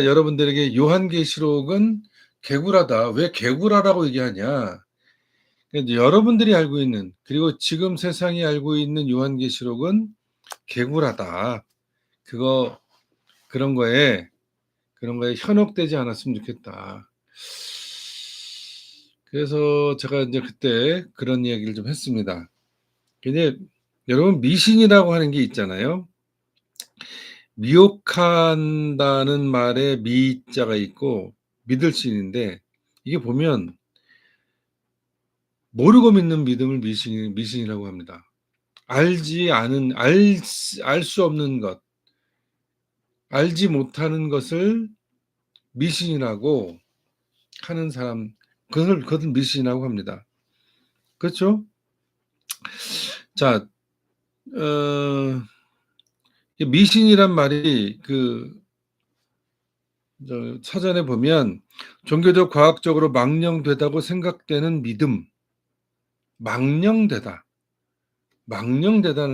여러분들에게 요한계시록은 개구라다. 왜 개구라라고 얘기하냐? 근데 여러분들이 알고 있는, 그리고 지금 세상이 알고 있는 요한계시록은 개구라다. 그런 거에 현혹되지 않았으면 좋겠다. 그래서 제가 이제 그때 그런 이야기를 좀 했습니다. 근데 여러분, 미신이라고 하는 게 있잖아요. 미혹한다는 말에 미자가 있고 믿을 신인데, 이게 보면 모르고 믿는 믿음을 미신이라고 합니다. 알 수 없는 것, 알지 못하는 것을 미신이라고 하는 사람, 그것을 미신이라고 합니다. 그렇죠? 자, 미신이란 말이 사전에 보면 종교적 과학적으로 망령되다고 생각되는 믿음, 망령되다는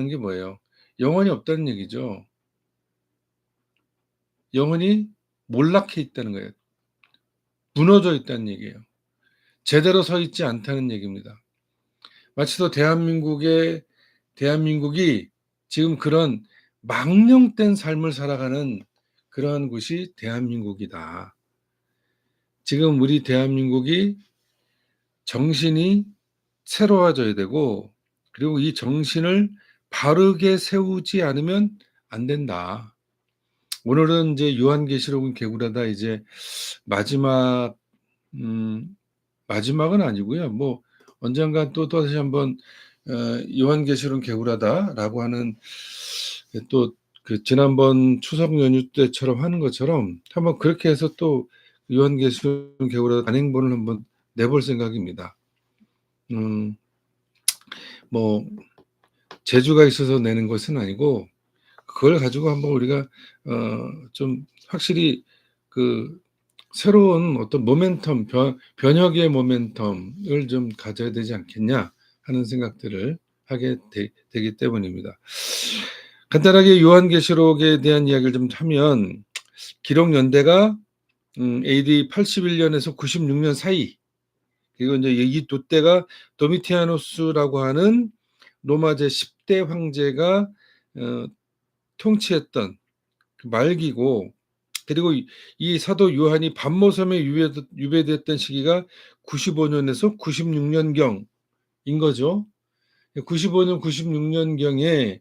게 뭐예요? 영혼이 없다는 얘기죠. 영혼이 몰락해 있다는 거예요. 무너져 있다는 얘기예요. 제대로 서 있지 않다는 얘기입니다. 마치도 대한민국이 지금 그런 망령된 삶을 살아가는 그러한 곳이 대한민국이다. 지금 우리 대한민국이 정신이 새로워져야 되고, 그리고 이 정신을 바르게 세우지 않으면 안 된다. 오늘은 이제 요한계시록은 개구라다, 이제 마지막은 아니고요. 뭐 언젠가 또 다시 한번 요한계시록은 개구라다라고 하는, 또 지난번 추석 연휴 때처럼 하는 것처럼 한번 그렇게 해서 또 요한계시록은 개구라다 단행본을 한번 내볼 생각입니다. 뭐 재주가 있어서 내는 것은 아니고, 그걸 가지고 한번 우리가 좀 확실히 새로운 어떤 모멘텀, 변혁의 모멘텀을 좀 가져야 되지 않겠냐 하는 생각들을 하게 되기 때문입니다. 간단하게 요한계시록에 대한 이야기를 좀 하면, 기록 연대가 AD 81년에서 96년 사이, 그리고 이제 이 때가 도미티아누스라고 하는 로마 제10대 황제가 통치했던 말기고, 그리고 이 사도 요한이 반모섬에 유배됐던 시기가 95년에서 96년경인 거죠. 95년, 96년경에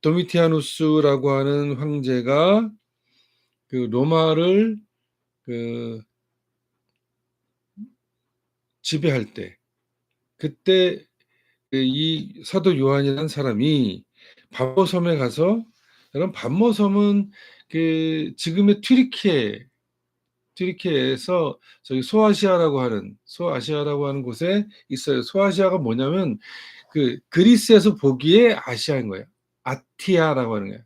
도미티아누스라고 하는 황제가 로마를 지배할 때, 그때 이 사도 요한이라는 사람이 반모섬에 가서, 여러분, 반모섬은 지금의 튀르키예에서 저기 소아시아라고 하는 곳에 있어요. 소아시아가 뭐냐면 그리스에서 보기에 아시아인 거예요. 아티아라고 하는 거예요.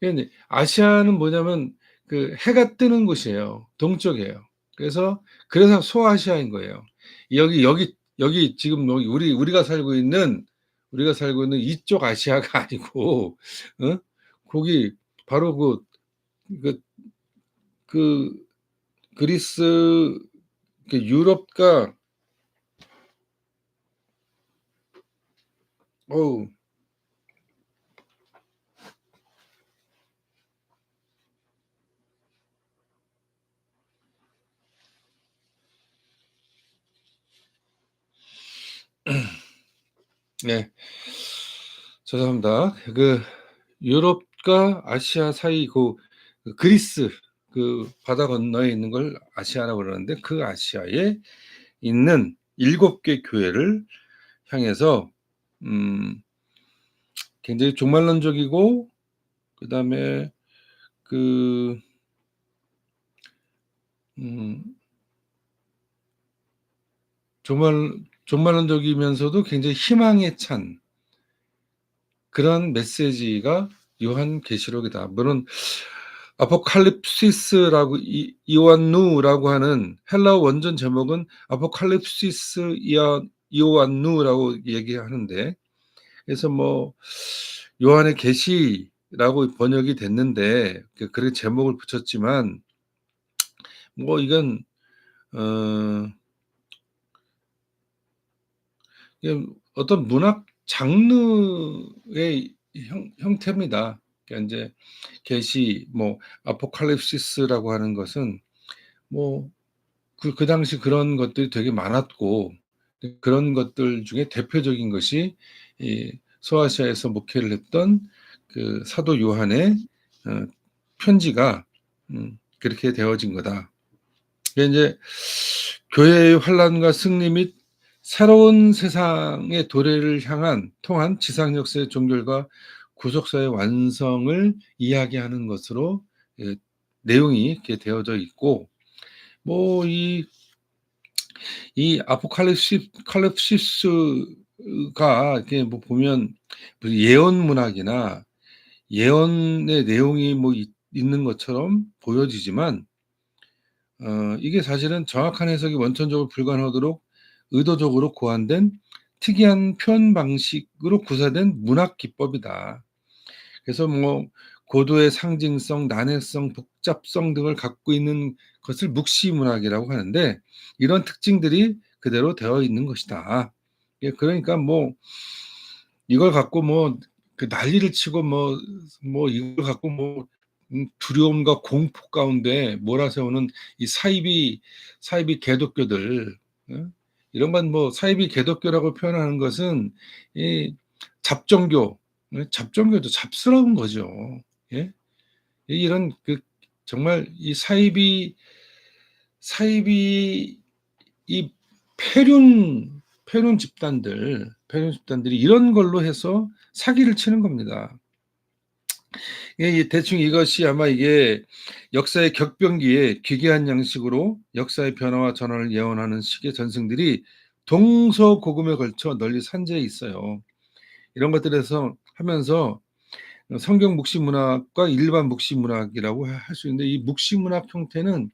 그러니까 아시아는 뭐냐면 해가 뜨는 곳이에요. 동쪽이에요. 그래서 소아시아인 거예요. 여기 지금 우리가 살고 있는 이쪽 아시아가 아니고, 거기 바로 그리스, 유럽과, 네, 죄송합니다. 유럽과 아시아 사이 그리스 바다 건너에 있는 걸 아시아라고 그러는데, 그 아시아에 있는 7개 교회를 향해서 굉장히 종말론적이고, 그다음에 종말론적이면서도 굉장히 희망에 찬 그런 메시지가 요한계시록이다. 물론 아포칼립시스라고, 이오안누라고 하는 헬라어 원전 제목은 아포칼립시스 이오안누라고 얘기하는데, 그래서 뭐 요한의 계시 라고 번역이 됐는데 그렇게 제목을 붙였지만 뭐 이건 어 이게 어떤 문학 장르의 형태입니다. 그러니까 인제 계시 뭐 아포칼립시스라고 하는 것은 뭐 그 당시 그런 것들이 되게 많았고 그런 것들 중에 대표적인 것이 이 소아시아에서 목회를 했던 그 사도 요한의 어 편지가 그렇게 되어진 거다. 그게 인제 교회의 환란과 승리 및 새로운 세상의 도래를 향한 통한 지상 역사의 종결과 구속사의 완성을 이야기하는 것으로 예 내용이 이렇게 되어져 있고 뭐 이 칼립시스가 이렇게 뭐 보면 무슨 예언 문학이나 예언의 내용이 뭐 있는 것처럼 보여지지만 이게 사실은 정확한 해석이 원천적으로 불가능하도록 의도적으로 고안된 특이한 표현 방식으로 구사된 문학 기법이다. 그래서 뭐 고도의 상징성, 난해성, 복잡성 등을 갖고 있는 것을 묵시 문학이라고 하는데 이런 특징들이 그대로 되어 있는 것이다. 예 그러니까 뭐 이걸 갖고 뭐 그 난리를 치고 뭐 이걸 갖고 뭐 두려움과 공포 가운데 몰아세우는 이 사이비 개독교들 이런 건 뭐 사이비 개독교라고 표현하는 것은 이 잡종교 잡종교도 잡스러운 거죠. 예? 이런 그 정말 이 사이비 이 폐륜 집단들이 이런 걸로 해서 사기를 치는 겁니다. 예 대충 이것이 아마 이게 역사의 격변기에 기괴한 양식으로 역사의 변화와 전환을 예언하는 식의 전승들이 동서고금에 걸쳐 널리 산재해 있어요. 이런 것들에서 하면서 성경 묵시 문학과 일반 묵시 문학이라고 할 수 있는데 이 묵시 문학 형태는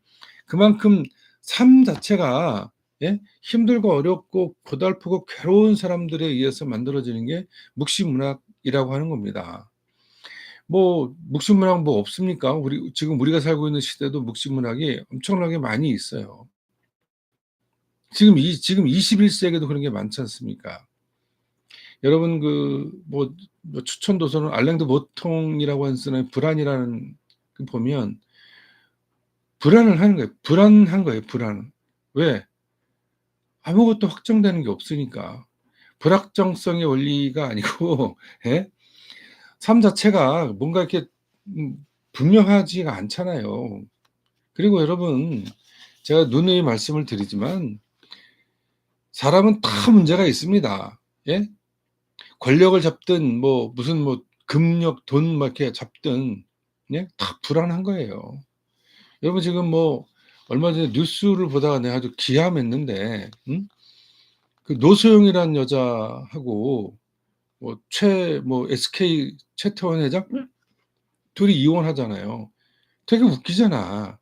그만큼 삶 자체가 예 힘들고 어렵고 고달프고 괴로운 사람들에 의해서 만들어지는 게 묵시 문학이라고 하는 겁니다. 뭐 묵시 문학 뭐 없습니까? 지금 우리가 살고 있는 시대도 묵시 문학이 엄청나게 많이 있어요. 지금 21 세기에도 그런 게 많지 않습니까? 여러분 뭐 추천 도서는 알랭드 모통이라고 하는 쓰는 불안이라는 그 보면 불안을 하는 거예요. 불안한 거예요, 불안은. 왜? 아무것도 확정되는 게 없으니까. 불확정성의 원리가 아니고 예? 삶 자체가 뭔가 이렇게 분명하지가 않잖아요. 그리고 여러분 제가 누누이 말씀을 드리지만 사람은 다 문제가 있습니다. 예? 권력을 잡든 뭐 무슨 뭐 금력, 돈 막 이렇게 잡든 예? 다 불안한 거예요. 여러분 지금 뭐 얼마 전에 뉴스를 보다가 내가 아주 기함했는데 그 노소영이라는 여자하고 뭐 SK 최태원 회장 둘이 이혼하잖아요. 되게 웃기잖아.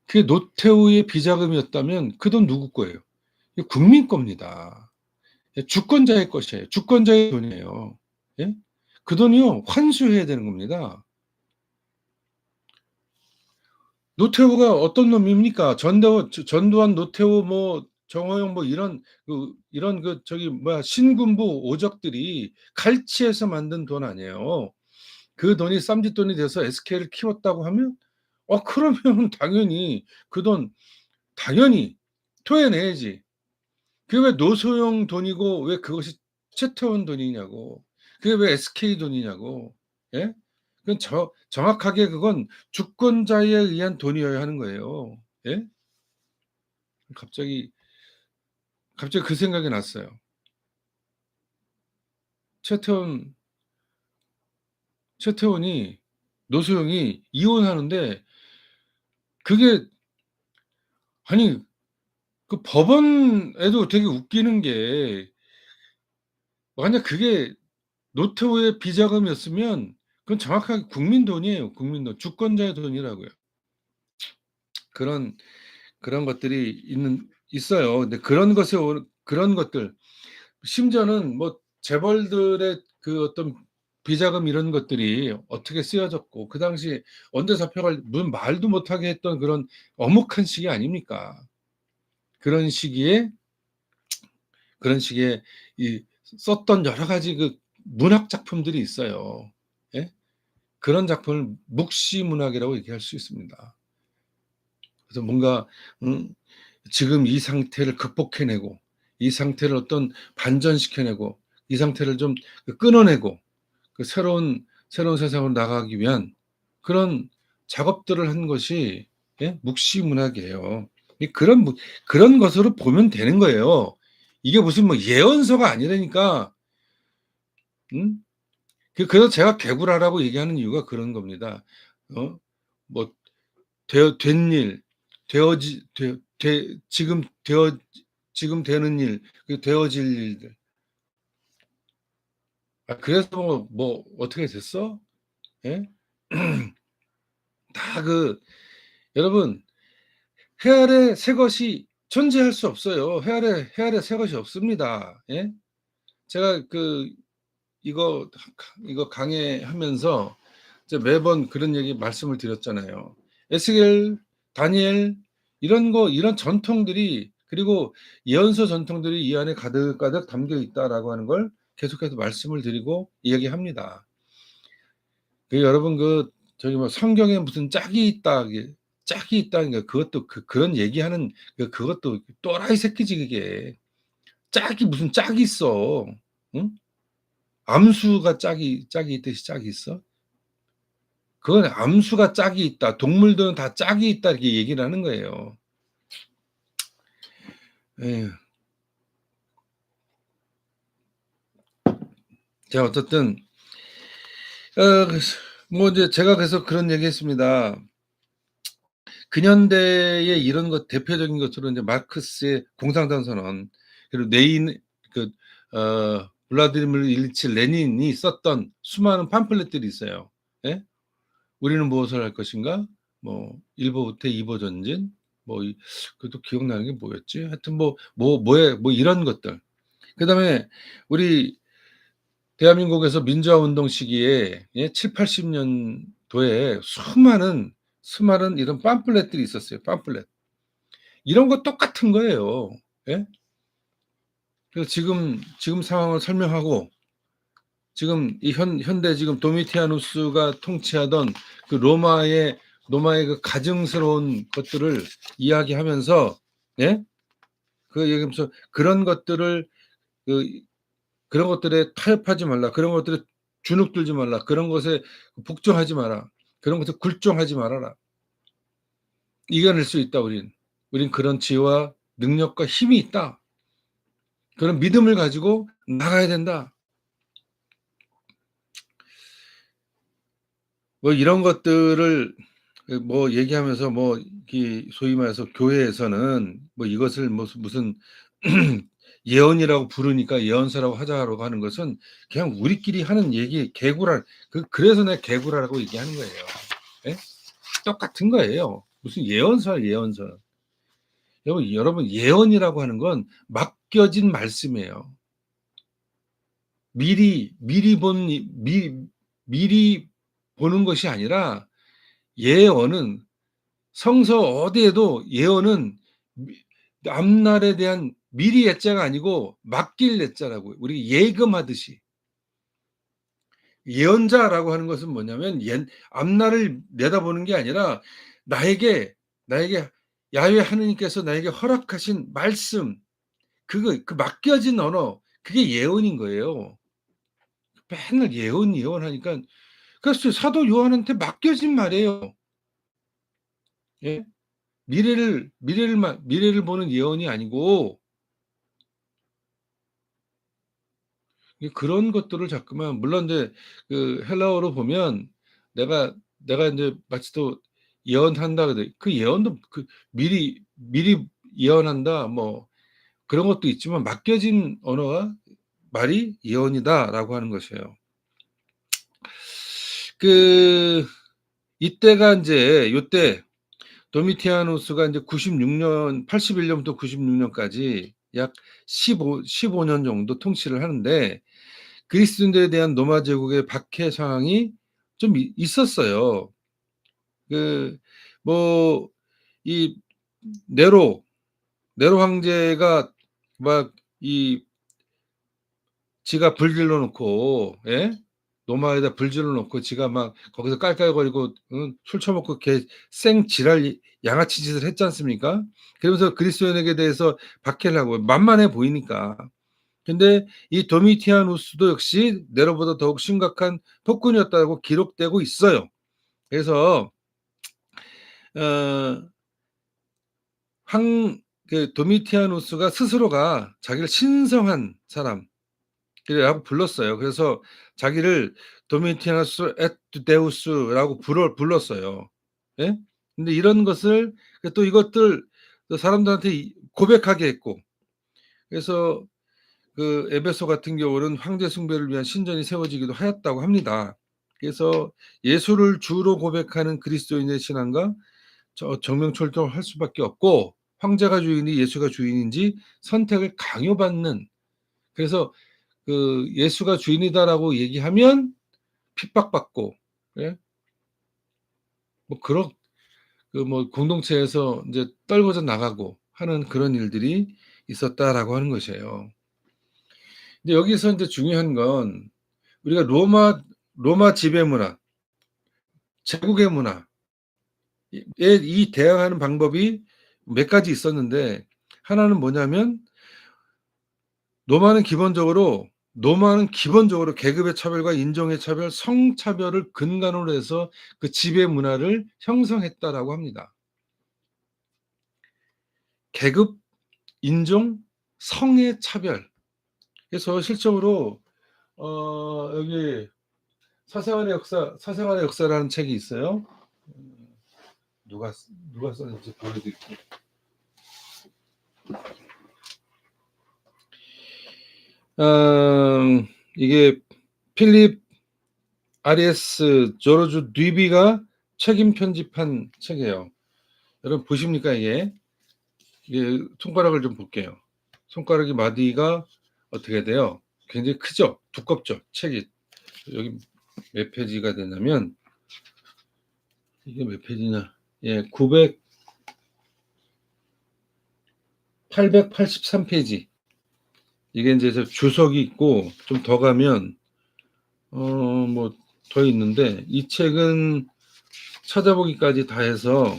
그게 노태우의 비자금이었다면 그 돈 누구 거예요? 이거 국민 겁니다. 예 주권자의 것이에요. 주권자의 돈이에요. 예? 그 돈이요 환수해야 되는 겁니다. 노태우가 어떤 놈입니까? 전두환, 노태우 뭐 정호영 뭐 이런 그 저기 뭐야 신군부 오적들이 갈취해서 만든 돈 아니에요. 그 돈이 쌈짓돈이 돼서 SK를 키웠다고 하면 그러면 당연히 그 돈 당연히 토해내야지. 그게 왜 노소영 돈이고 왜 그것이 최태원 돈이냐고. 그게 왜 SK 돈이냐고. 예? 그건 정확하게 그건 주권자에 의한 돈이어야 하는 거예요. 예? 갑자기 그 생각이 났어요. 최태원 최태원이 노소영이 이혼하는데 그게 아니 그 법원에도 되게 웃기는 게 만약 그게 노태우의 비자금이었으면 그건 정확하게 국민 돈이에요, 국민 돈. 주권자의 돈이라고요. 그런 것들이 있어요. 근데 그런 것들 심지어는 뭐 재벌들의 그 어떤 비자금 이런 것들이 어떻게 쓰여졌고 그 당시 언제 잡혀갈 무슨 말도 못하게 했던 그런 엄혹한 시기 아닙니까? 그런 시기에 이 썼던 여러 가지 그 문학 작품들이 있어요. 예? 그런 작품을 묵시문학이라고 얘기할 수 있습니다. 그래서 뭔가 지금 이 상태를 극복해내고 이 상태를 어떤 반전시켜내고 이 상태를 좀 끊어내고 그 새로운 세상으로 나가기 위한 그런 작업들을 한 것이 묵시문학이에요. 그런 것으로 보면 되는 거예요. 이게 무슨 뭐 예언서가 아니라니까. 그래서 제가 개구라라고 얘기하는 이유가 그런 겁니다. 뭐 된 일, 지금 되는 일, 되어질 일들. 그래서 뭐 어떻게 됐어? 예? 다 여러분, 해 아래 새 것이 존재할 수 없어요. 해 아래 새 것이 없습니다. 예? 제가 이거 강해하면서 매번 그런 얘기 말씀을 드렸잖아요. 에스겔, 다니엘 이런 전통들이 그리고 예언서 전통들이 이 안에 가득가득 담겨 있다라고 하는 걸 계속해서 말씀을 드리고 이야기합니다. 여러분 저기 뭐 성경에 무슨 짝이 있다 짝이 있다는 게 그것도 그런 얘기하는 그것도 또라이 새끼지 그게. 짝이 무슨 짝이 있어. 응? 암수가 짝이 있듯이 짝이 있어? 그건 암수가 짝이 있다. 동물들은 다 짝이 있다 이렇게 얘기를 하는 거예요. 에휴. 자 어쨌든 뭐 이제 제가 그래서 그런 얘기했습니다. 근현대의 이런 것 대표적인 것으로 이제 마르크스의 공산당 선언 그리고 블라디미르 일리치 레닌이 썼던 수많은 팜플렛들이 있어요. 예? 우리는 무엇을 할 것인가? 뭐 일보 후퇴 이보 전진 그것도 기억나는 게 뭐였지? 하여튼 뭐 이런 것들. 그다음에 우리 대한민국에서 민주화 운동 시기에 7-80 년도에 수많은 이런 팜플렛들이 있었어요. 팜플렛. 이런 거 똑같은 거예요. 예? 그래서 지금 상황을 설명하고 지금 이 현대 지금 도미티아누스가 통치하던 그 로마의 그 가증스러운 것들을 이야기하면서 얘기하면서 그런 것들을 그런 것들에 타협하지 말라. 그런 것들에 주눅들지 말라. 그런 것에 복종하지 마라. 그런 것에 굴종하지 말아라. 이겨낼 수 있다. 우린 그런 지혜와 능력과 힘이 있다. 그런 믿음을 가지고 나가야 된다. 뭐 이런 것들을 뭐 얘기하면서 뭐 소위 말해서 교회에서는 뭐 이것을 무슨 예언이라고 부르니까 예언서라고 하자라고 하는 것은 그냥 우리끼리 하는 얘기 개구라 그래서 내가 개구라라고 얘기하는 거예요. 예? 똑같은 거예요. 무슨 예언서야 예언서. 여러분 예언이라고 하는 건 맡겨진 말씀이에요. 미리 보는 것이 아니라 예언은 성서 어디에도 예언은 앞날에 대한 미리 예자가 아니고 맡길 예자라고요. 우리 예금하듯이. 예언자라고 하는 것은 뭐냐면 앞날을 내다보는 게 아니라 나에게 야훼 하느님께서 나에게 허락하신 말씀 그 맡겨진 언어 그게 예언인 거예요. 맨날 예언하니까 그래서 사도 요한한테 맡겨진 말이에요. 예? 미래를 보는 예언이 아니고 그런 것들을 자꾸만 물론 이제 헬라어로 보면 내가 이제 마치 또 예언한다 그래. 그 예언도 미리 예언한다 뭐 그런 것도 있지만 맡겨진 언어가 말이 예언이다라고 하는 것이에요. 이때가 이제 요때 도미티아누스가 이제 81년부터 96년까지 약 15년 정도 통치를 하는데 그리스도인들에 대한 로마 제국의 박해 상황이 좀 있었어요. 뭐 이 네로 황제가 막 지가 불질러 놓고, 예? 로마에다 불질러 놓고 지가 막 거기서 깔깔거리고 술 처먹고 생 지랄 양아치 짓을 했지 않습니까? 그러면서 그리스도인에게 대해서 박해를 하고 만만해 보이니까. 근데 이 도미티아누스도 역시 네로보다 더욱 심각한 폭군이었다고 기록되고 있어요. 그래서 어, 도미티아누스가 스스로가 자기를 신성한 사람이라고 불렀어요. 그래서 자기를 도미티아누스 에투데우스라고 불렀어요. 예? 근데 이런 것을 또 이것들 사람들한테 고백하게 했고, 그래서 그 에베소 같은 경우는 황제 숭배를 위한 신전이 세워지기도 하였다고 합니다. 그래서 예수를 주로 고백하는 그리스도인의 신앙과 정명철도할 수밖에 없고, 황제가 주인이 예수가 주인인지 선택을 강요받는, 그래서 그 예수가 주인이다라고 얘기하면 핍박받고, 예? 뭐 그런 뭐 공동체에서 이제 떨궈져 나가고 하는 그런 일들이 있었다라고 하는 것이에요. 근데 여기서 이제 중요한 건 우리가 로마 지배 문화, 제국의 문화에 이 대응하는 방법이 몇 가지 있었는데, 하나는 뭐냐면 로마는 기본적으로 계급의 차별과 인종의 차별, 성차별을 근간으로 해서 그 지배 문화를 형성했다라고 합니다. 계급, 인종, 성의 차별. 그래서 실적으로 여기 사생활의 역사라는 책이 있어요. 누가 썼는지 보여드릴게요. 이게 필립 아리에스 조르주 뒤비가 책임 편집한 책이에요. 여러분 보십니까? 이게 손가락을 좀 볼게요. 손가락이 마디가 어떻게 돼요? 굉장히 크죠? 두껍죠? 책이. 여기 몇 페이지가 되냐면, 이게 몇 페이지냐? 예, 883페이지. 이게 이제 주석이 있고, 좀 더 가면, 뭐, 더 있는데, 이 책은 찾아보기까지 다 해서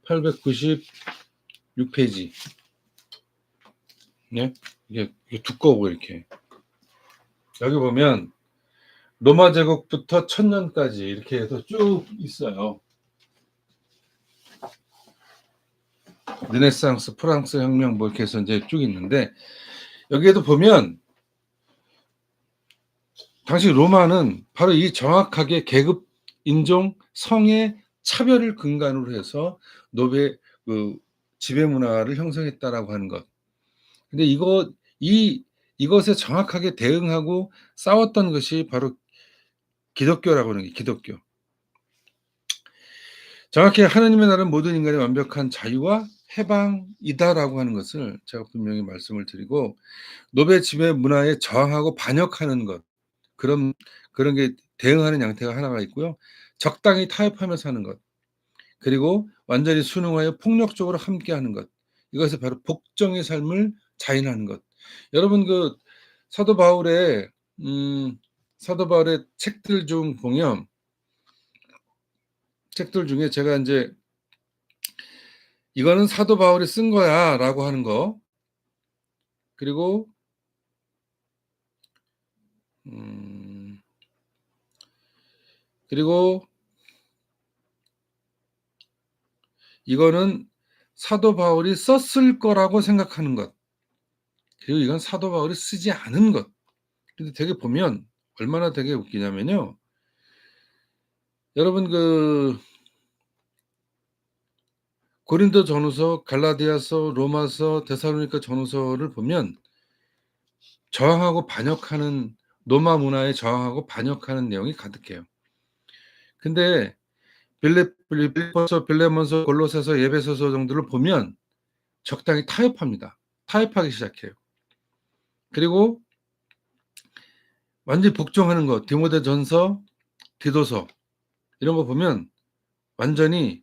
896페이지. 네? 이게 두꺼워, 이렇게. 여기 보면, 로마 제국부터 1000년까지 이렇게 해서 쭉 있어요. 르네상스, 프랑스 혁명 뭐 이렇게 해서 이제 쭉 있는데, 여기에도 보면 당시 로마는 바로 이 정확하게 계급, 인종, 성의 차별을 근간으로 해서 노베 그 지배 문화를 형성했다라고 하는 것. 근데 이것에 정확하게 대응하고 싸웠던 것이 바로 기독교라고 하는 게 기독교. 정확히 하나님의 나라는 모든 인간의 완벽한 자유와 해방이다라고 하는 것을 제가 분명히 말씀을 드리고, 노베 지배 문화에 저항하고 반역하는 것, 그런 게 대응하는 양태가 하나가 있고요. 적당히 타협하며 사는 것, 그리고 완전히 순응하여 폭력적으로 함께하는 것, 이것이 바로 복종의 삶을 자인하는 것. 여러분 사도 바울의 책들 중 보면, 책들 중에 제가 이제 이거는 사도 바울이 쓴 거야라고 하는 거, 그리고 이거는 사도 바울이 썼을 거라고 생각하는 것, 그리고 이건 사도 바울이 쓰지 않은 것. 근데 되게 보면 얼마나 되게 웃기냐면요. 여러분 고린도 전후서, 갈라디아서, 로마서, 데살로니가 전후서를 보면 저항하고 반역하는, 로마 문화에 저항하고 반역하는 내용이 가득해요. 근데 빌립보서, 빌레몬서, 골로새서, 에베소서 정도를 보면 적당히 타협합니다. 타협하기 시작해요. 그리고 완전히 복종하는 거, 디모데전서, 디도서 이런 거 보면 완전히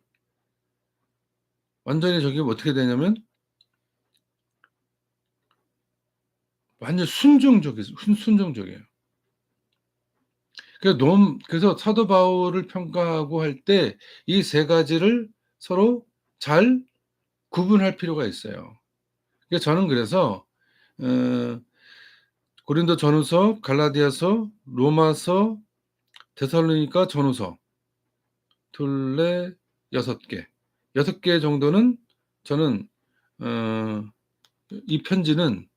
저기 어떻게 되냐면 완전 순종적이에요. 그래서 사도 바울을 평가하고 할 때 이 세 가지를 서로 잘 구분할 필요가 있어요. 그래서 저는 고린도 전후서, 갈라디아서, 로마서, 데살로니가 전후서 둘레 6개, 6개 정도는 저는 이 편지는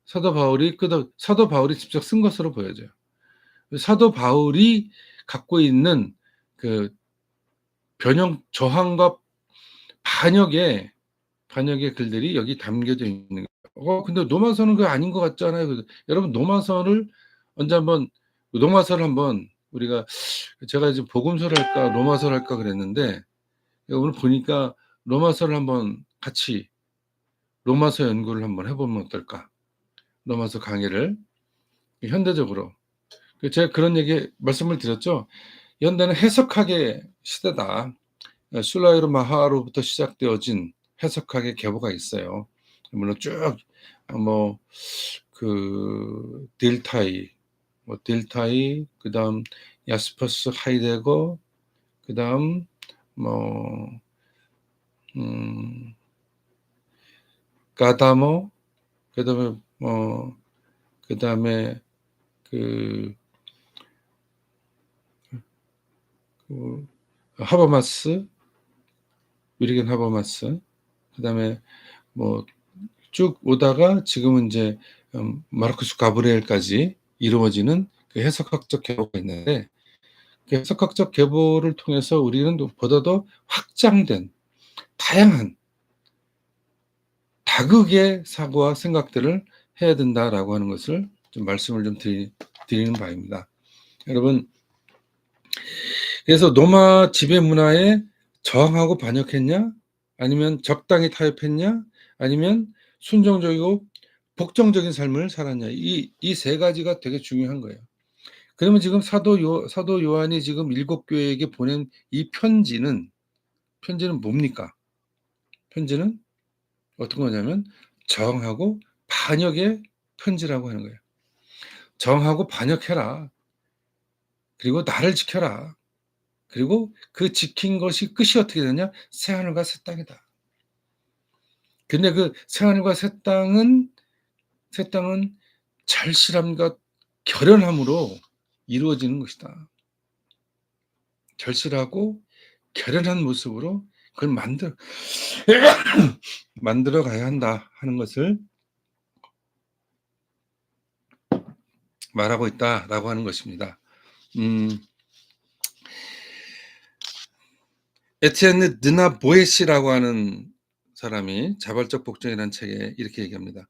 사도 바울이 직접 쓴 것으로 보여져요. 사도 바울이 갖고 있는 그 저항과 반역의 글들이 여기 담겨져 있는 거예요. 근데 노마서는 그거 아닌 것 같잖아요. 여러분 노마서를 한번 우리가 제가 이제 복음서를 할까 로마서를 할까 그랬는데 오늘 보니까 로마서를 한번 같이 로마서 연구를 한번 해보면 어떨까? 로마서 강의를 현대적으로 제가 그런 말씀을 드렸죠. 현대는 해석학의 시대다. 술라이로 마하로부터 시작되어진 해석학의 계보가 있어요. 물론 쭉 딜타이, 그다음 야스퍼스 하이데거, 그다음 가다모, 그다음에 하버마스, 위리겐 하버마스, 그다음에 쭉 오다가 지금은 이제 마르쿠스 가브리엘까지 이루어지는 그 해석학적 계보가 있는데 그 해석학적 계보를 통해서 우리는 보다 더 확장된 다양한 다극의 사고와 생각들을 해야 된다라고 하는 것을 좀 말씀을 좀 드리는 바입니다. 여러분, 그래서 노마 지배 문화에 저항하고 반역했냐? 아니면 적당히 타협했냐? 아니면 순종적이고 복종적인 삶을 살았냐? 이 세 가지가 되게 중요한 거예요. 그러면 지금 사도 요한이 지금 7교회에게 보낸 이 편지는 뭡니까? 편지는 어떤 거냐면 저항하고 반역의 편지라고 하는 거예요. 저항하고 반역해라. 그리고 나를 지켜라. 그리고 그 지킨 것이 끝이 어떻게 되냐? 새하늘과 새 땅이다. 근데 그 새하늘과 새 땅은 절실함과 결연함으로 이루어지는 것이다. 절실하고 결연한 모습으로 그걸 만들어 가야 한다 하는 것을 말하고 있다라고 하는 것입니다. 에티enne 드나 보에시라고 하는 사람이 자발적 복종이라는 책에 이렇게 얘기합니다.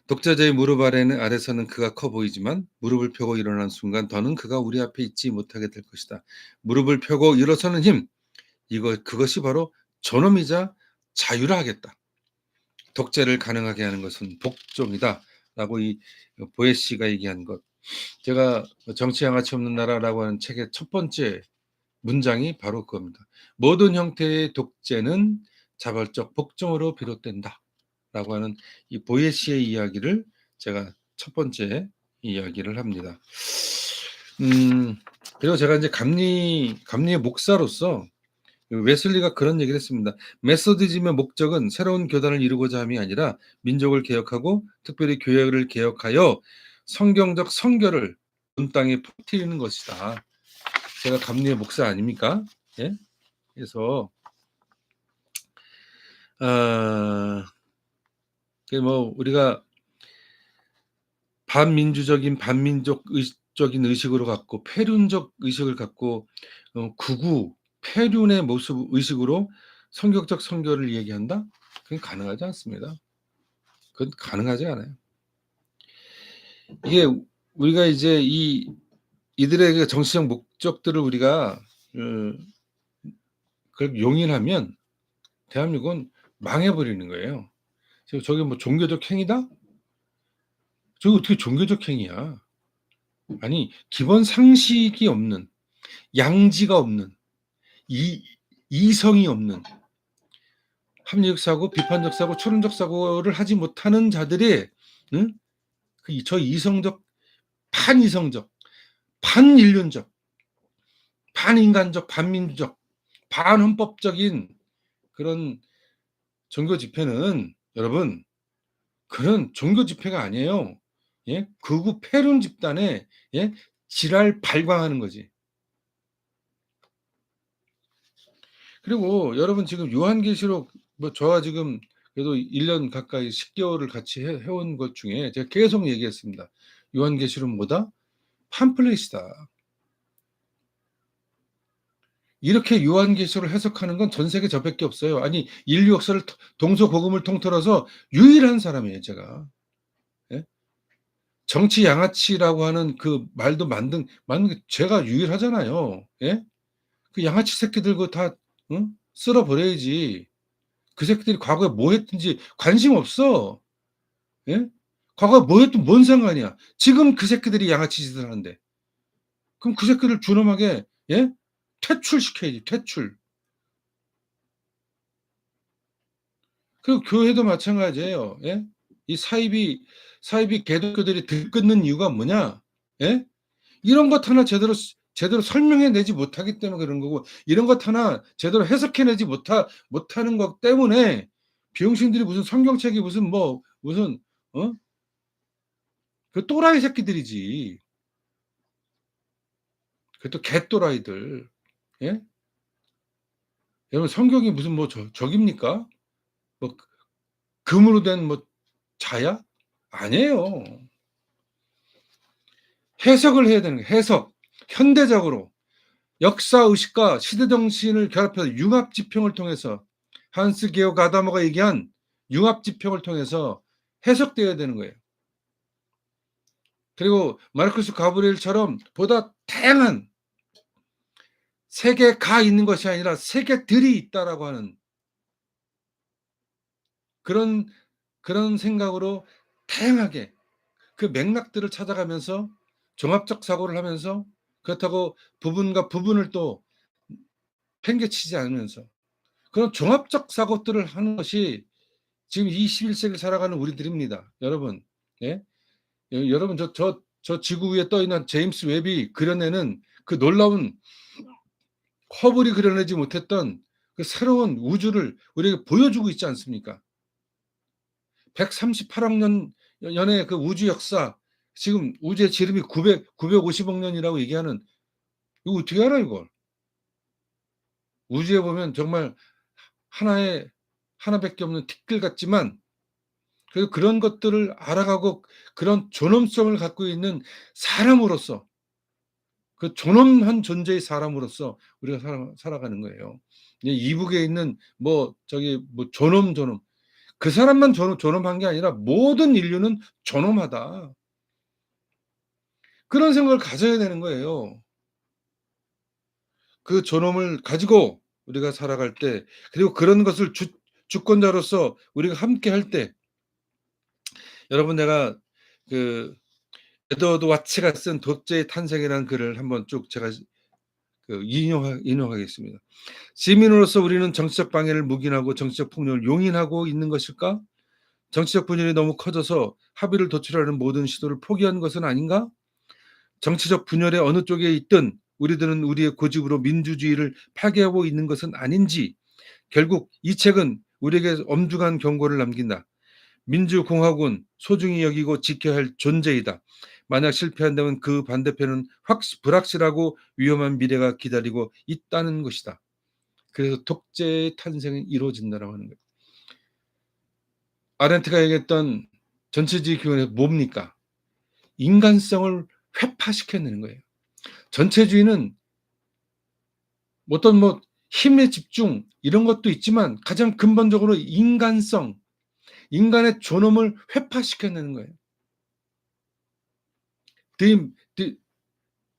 독자자의 무릎 아래서는 그가 커 보이지만 무릎을 펴고 일어나는 순간 더는 그가 우리 앞에 있지 못하게 될 것이다. 무릎을 펴고 일어서는 힘, 그것이 바로 존엄이자 자유를 하겠다. 독재를 가능하게 하는 것은 복종이다. 라고 이 보에시가 얘기한 것. 제가 정치 양아치 없는 나라라고 하는 책의 첫 번째 문장이 바로 그겁니다. 모든 형태의 독재는 자발적 복종으로 비롯된다. 라고 하는 이 보에시의 이야기를 제가 첫 번째 이야기를 합니다. 그리고 제가 이제 감리의 목사로서 웨슬리가 그런 얘기를 했습니다. 메소디즘의 목적은 새로운 교단을 이루고자 함이 아니라 민족을 개혁하고 특별히 교회를 개혁하여 성경적 선교를 온 땅에 퍼뜨리는 것이다. 제가 감리의 목사 아닙니까? 예? 그래서 우리가 반민족적인 의식으로 갖고 폐륜적 의식을 갖고 극우 폐륜의 모습 의식으로 성격적 선교를 얘기한다? 그건 가능하지 않습니다. 그건 가능하지 않아요. 이게 우리가 이제 이들의 정치적 목적들을 우리가 그걸 용인하면 대한민국은 망해버리는 거예요. 저게 종교적 행위다? 저게 어떻게 종교적 행위야? 아니 기본 상식이 없는, 양지가 없는, 이성이 없는, 합리적 사고, 비판적 사고, 추론적 사고를 하지 못하는 자들이 응? 저 이성적, 반이성적, 반인륜적, 반인간적, 반민주적, 반헌법적인 그런 종교 집회는 여러분 그런 종교 집회가 아니에요. 예? 극우 패륜 집단의 예? 지랄 발광하는 거지. 그리고 여러분 지금 요한계시록 뭐 저와 지금 그래도 1년 가까이 10개월을 같이 해온 것 중에 제가 계속 얘기했습니다. 요한계시록은 뭐다? 팜플렛이다. 이렇게 요한계시록을 해석하는 건 전 세계 저밖에 없어요. 아니 인류 역사를 동서고금을 통틀어서 유일한 사람이에요, 제가. 예? 정치 양아치라고 하는 그 말도 만든 게 제가 유일하잖아요. 예? 그 양아치 새끼들 그거 다 응? 쓸어 버려야지. 그 새끼들이 과거에 뭐 했든지 관심 없어. 예? 과거에 뭐 했든 뭔 상관이야. 지금 그 새끼들이 양아치 짓을 하는데. 그럼 그 새끼를 준엄하게 예? 퇴출시켜야지. 퇴출. 그 교회도 마찬가지예요. 예? 이 사이비 개독교들이 들끓는 이유가 뭐냐? 예? 이런 것 하나 제대로 설명해 내지 못하기 때문에 그런 거고, 이런 것 하나 제대로 해석해 내지 못하는 것 때문에 비용신들이 무슨 성경책이 무슨 뭐 무슨 어? 그 또라이 새끼들이지. 그또 개또라이들. 예? 여러분 성경이 무슨 뭐 적입니까? 뭐 금으로 된 뭐 자야? 아니에요. 해석을 해야 되는 거예요. 해석. 현대적으로 역사 의식과 시대 정신을 결합해서 융합 지평을 통해서 한스 게오 가다모가 얘기한 융합 지평을 통해서 해석되어야 되는 거예요. 그리고 마르쿠스 가브리엘처럼 보다 다양한 세계가 있는 것이 아니라 세계들이 있다라고 하는 그런 생각으로 다양하게 그 맥락들을 찾아가면서 종합적 사고를 하면서, 그렇다고 부분과 부분을 또 팽개치지 않으면서 그런 종합적 사고들을 하는 것이 지금 21세기를 살아가는 우리들입니다. 여러분. 예? 여러분 저 지구 위에 떠 있는 제임스 웹이 그려내는 그 놀라운, 허블이 그려내지 못했던 그 새로운 우주를 우리에게 보여주고 있지 않습니까? 138억 년의 그 우주 역사, 지금 우주의 지름이 950억 년이라고 얘기하는, 이거 어떻게 알아 이걸? 우주에 보면 정말 하나밖에 없는 티끌 같지만 그런 것들을 알아가고 그런 존엄성을 갖고 있는 사람으로서, 그 존엄한 존재의 사람으로서 우리가 살아가는 거예요. 이북에 있는 뭐 저기 뭐 존엄 그 사람만 존엄한 게 아니라 모든 인류는 존엄하다. 그런 생각을 가져야 되는 거예요. 그 존엄을 가지고 우리가 살아갈 때, 그리고 그런 것을 주권자로서 우리가 함께 할 때, 여러분 내가 그 에드워드 와츠가 쓴 독재의 탄생이라는 글을 한번 쭉 제가 인용하겠습니다. 시민으로서 우리는 정치적 방해를 묵인하고 정치적 폭력을 용인하고 있는 것일까? 정치적 분열이 너무 커져서 합의를 도출하는 모든 시도를 포기한 것은 아닌가? 정치적 분열의 어느 쪽에 있든 우리들은 우리의 고집으로 민주주의를 파괴하고 있는 것은 아닌지, 결국 이 책은 우리에게 엄중한 경고를 남긴다. 민주공화국은 소중히 여기고 지켜야 할 존재이다. 만약 실패한다면 그 반대편은 불확실하고 위험한 미래가 기다리고 있다는 것이다. 그래서 독재의 탄생은 이루어진다라고 하는 거예요. 아렌트가 얘기했던 전체주의 기원은 뭡니까? 인간성을 회파시켜내는 거예요. 전체주의는 어떤 뭐 힘의 집중 이런 것도 있지만 가장 근본적으로 인간성, 인간의 존엄을 회파시켜내는 거예요.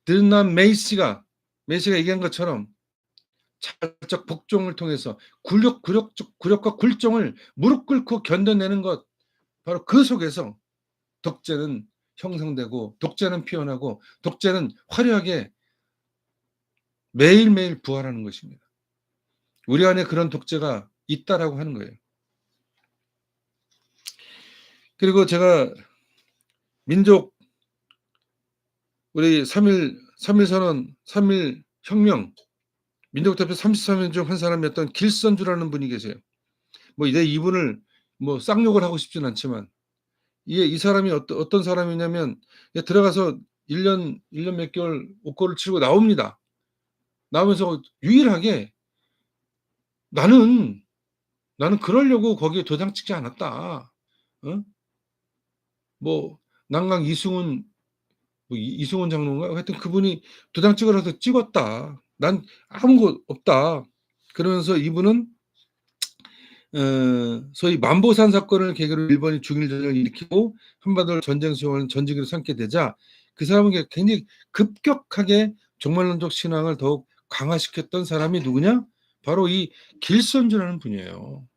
드남 메이시가 얘기한 것처럼 자발적 복종을 통해서 굴욕과 굴종을 무릎 꿇고 견뎌내는 것, 바로 그 속에서 독재는 형성되고 독재는 피어나고 독재는 화려하게 매일매일 부활하는 것입니다. 우리 안에 그런 독재가 있다라고 하는 거예요. 그리고 제가 민족 우리 3.1 선언, 3.1 혁명 민족 대표 33인 중 한 사람이었던 길선주라는 분이 계세요. 뭐 이분을 뭐 쌍욕을 하고 싶진 않지만 이 사람이 어떤 사람이냐면 들어가서 1년 몇 개월 옥고를 치르고 나옵니다. 나오면서 유일하게 나는 그러려고 거기에 도장 찍지 않았다. 어? 뭐 난강 이승훈 이승훈 장로인가? 하여튼 그분이 도장 찍으라서 찍었다. 난 아무 것 없다. 그러면서 이분은 소위 만보산 사건을 계기로 일본이 중일전쟁을 일으키고 한반도를 전쟁 수용하는 전지기로 삼게 되자 그 사람은 굉장히 급격하게 종말론적 신앙을 더욱 강화시켰던 사람이 누구냐? 바로 이 길선주라는 분이에요.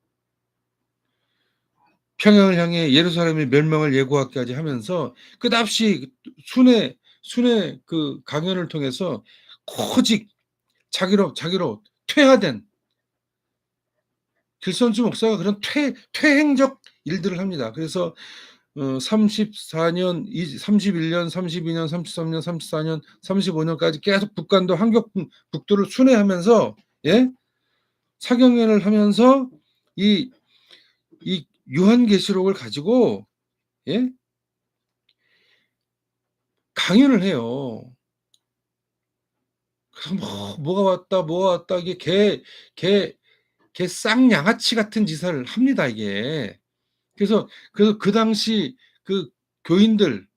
평양을 향해 예루살렘의 멸망을 예고하기까지 하면서 끝없이 순회 그 강연을 통해서 오직 자기로 퇴화된 길선주 목사가 그런 퇴행적 일들을 합니다. 그래서 34년, 31년, 32년, 33년, 34년, 35년까지 계속 북한도 한국 북도를 순회하면서 사경연을 하면서 이 요한계시록을 가지고 강연을 해요. 그래서 뭐가 왔다 이게 개 쌍양아치 같은 짓을 합니다 이게. 그래서 그 당시 그 교인들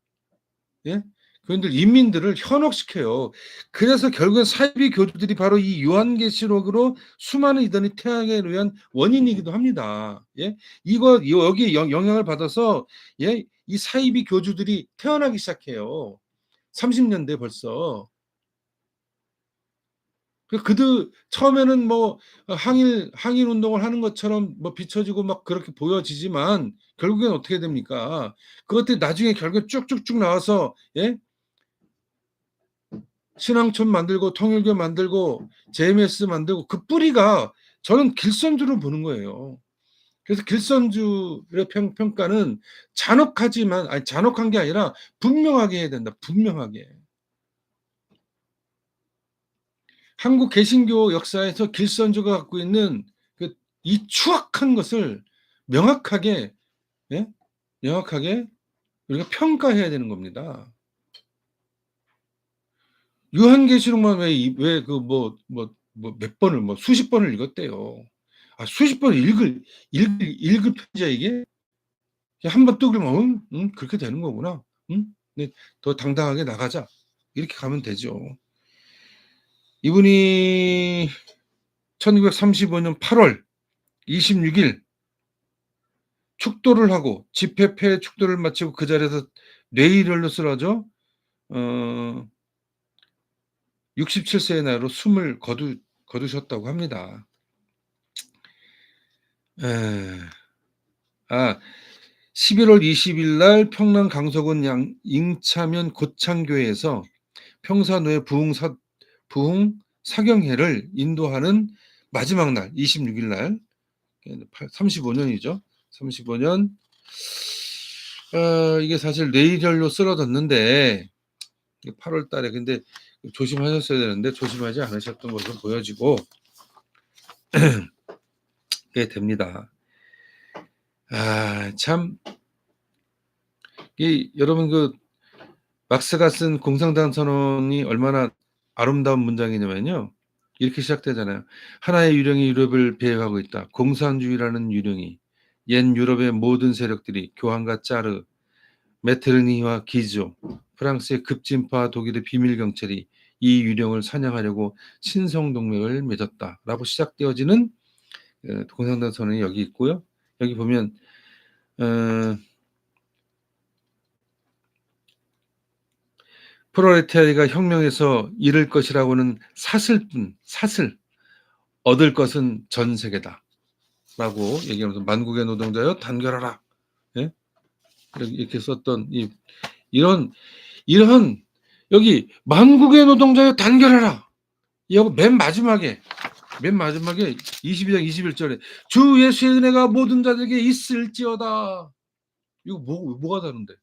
인민들을 현혹시켜요. 그래서 결국엔 사이비 교주들이 바로 이 요한계시록으로 수많은 이단이 태양에 의한 원인이기도 합니다. 이거 여기에 영향을 받아서 이 사이비 교주들이 태어나기 시작해요. 30년대 벌써. 그들 처음에는 뭐 항일 운동을 하는 것처럼 뭐 비춰지고 막 그렇게 보여지지만 결국엔 어떻게 됩니까? 그것들이 나중에 결국 쭉쭉쭉 나와서 신앙촌 만들고 통일교 만들고 JMS 만들고 그 뿌리가 저는 길선주로 보는 거예요. 그래서 길선주의 평가는 잔혹한 게 아니라 분명하게 해야 된다. 분명하게. 한국 개신교 역사에서 길선주가 갖고 있는 이 추악한 것을 명확하게 우리가 평가해야 되는 겁니다. 요한계시록만 왜 그 몇 번을 수십 번을 읽었대요. 수십 번을 읽을 편지야 이게? 한 번 또 그러면 그렇게 되는 거구나. 네, 더 당당하게 나가자. 이렇게 가면 되죠. 이분이 1935년 8월 26일 축도를 하고 집회 폐 축도를 마치고 그 자리에서 뇌일혈로 쓰러져 67세의 나이로 숨을 거두셨다고 합니다. 11월 20일 날 평남 강서군 잉차면 고창교회에서 평사노예 부흥 사경회를 인도하는 마지막 날 26일 날 35년이죠. 35년 이게 사실 뇌일혈로 쓰러졌는데 8월 달에 근데 조심하셨어야 되는데 조심하지 않으셨던 것으로 보여지고 게 됩니다. 참 여러분 그 막스가 쓴 공산당 선언이 얼마나 아름다운 문장이냐면요. 이렇게 시작되잖아요. 하나의 유령이 유럽을 배회하고 있다. 공산주의라는 유령이 옛 유럽의 모든 세력들이 교황과 짜르, 메테르니와 기조, 프랑스의 급진파, 독일의 비밀 경찰이 이 유령을 사냥하려고 신성동맹을 맺었다라고 시작되어지는 공산당 선언이 여기 있고요. 여기 보면 프롤레타리아가 혁명에서 잃을 것이라고는 사슬 얻을 것은 전 세계다 라고 얘기하면서 만국의 노동자여 단결하라 이렇게 썼던 이런 여기 만국의 노동자여 단결하라. 여기 맨 마지막에 22장 21절에 주 예수의 은혜가 모든 자들에게 있을지어다. 이거 뭐가 다른데?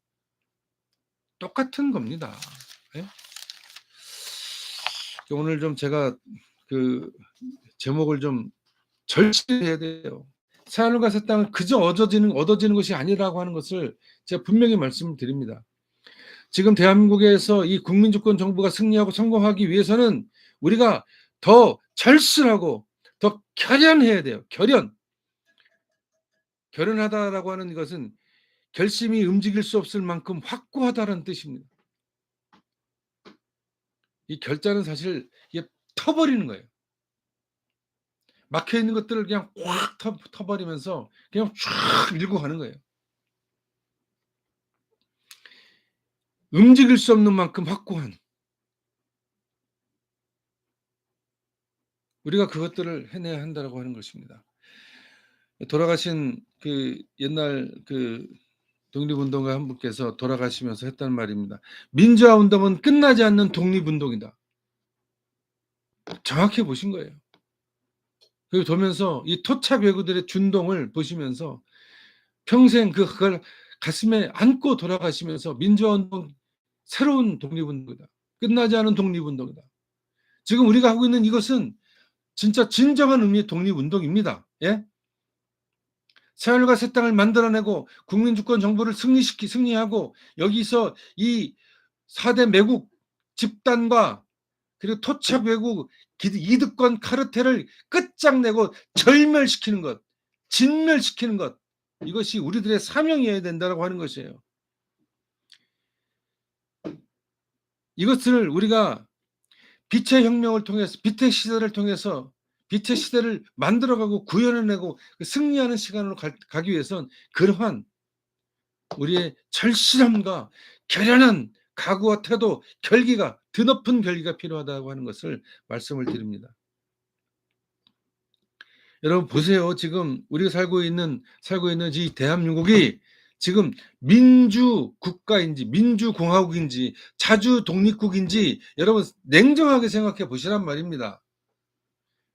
똑같은 겁니다. 예? 오늘 좀 제가 그 제목을 좀 절실해야 돼요. 새하늘과 새 땅은 그저 얻어지는 것이 아니라고 하는 것을 제가 분명히 말씀을 드립니다. 지금 대한민국에서 이 국민주권 정부가 승리하고 성공하기 위해서는 우리가 더 절실하고 더 결연해야 돼요. 결연하다라고 하는 것은 결심이 움직일 수 없을 만큼 확고하다는 뜻입니다. 이 결자는 사실 이게 터버리는 거예요. 막혀 있는 것들을 그냥 확 터버리면서 그냥 쫙 밀고 가는 거예요. 움직일 수 없는 만큼 확고한, 우리가 그것들을 해내야 한다라고 하는 것입니다. 돌아가신 그 옛날 그 독립운동가 한 분께서 돌아가시면서 했단 말입니다. 민주화 운동은 끝나지 않는 독립운동이다. 정확히 보신 거예요. 그리고 보면서 이 토착 외구들의 준동을 보시면서 평생 그걸 가슴에 안고 돌아가시면서 민주화 운동 새로운 독립운동이다. 끝나지 않은 독립운동이다. 지금 우리가 하고 있는 이것은 진짜 진정한 의미의 독립운동입니다. 예? 새하늘과 새 땅을 만들어내고 국민주권 정부를 승리하고 여기서 이 4대 매국 집단과 그리고 토착 외국 이득권 카르텔을 끝장내고 절멸시키는 것, 진멸시키는 것, 이것이 우리들의 사명이어야 된다고 하는 것이에요. 이것을 우리가 빛의 혁명을 통해서, 빛의 시대를 통해서 빛의 시대를 만들어가고 구현해내고 승리하는 시간으로 가기 위해선 그러한 우리의 절실함과 결연한 각오와 태도, 결기가, 드높은 결기가 필요하다고 하는 것을 말씀을 드립니다. 여러분 보세요. 지금 우리가 살고 있는 이 대한민국이 지금 민주국가인지 민주공화국인지 자주 독립국인지 여러분 냉정하게 생각해 보시란 말입니다.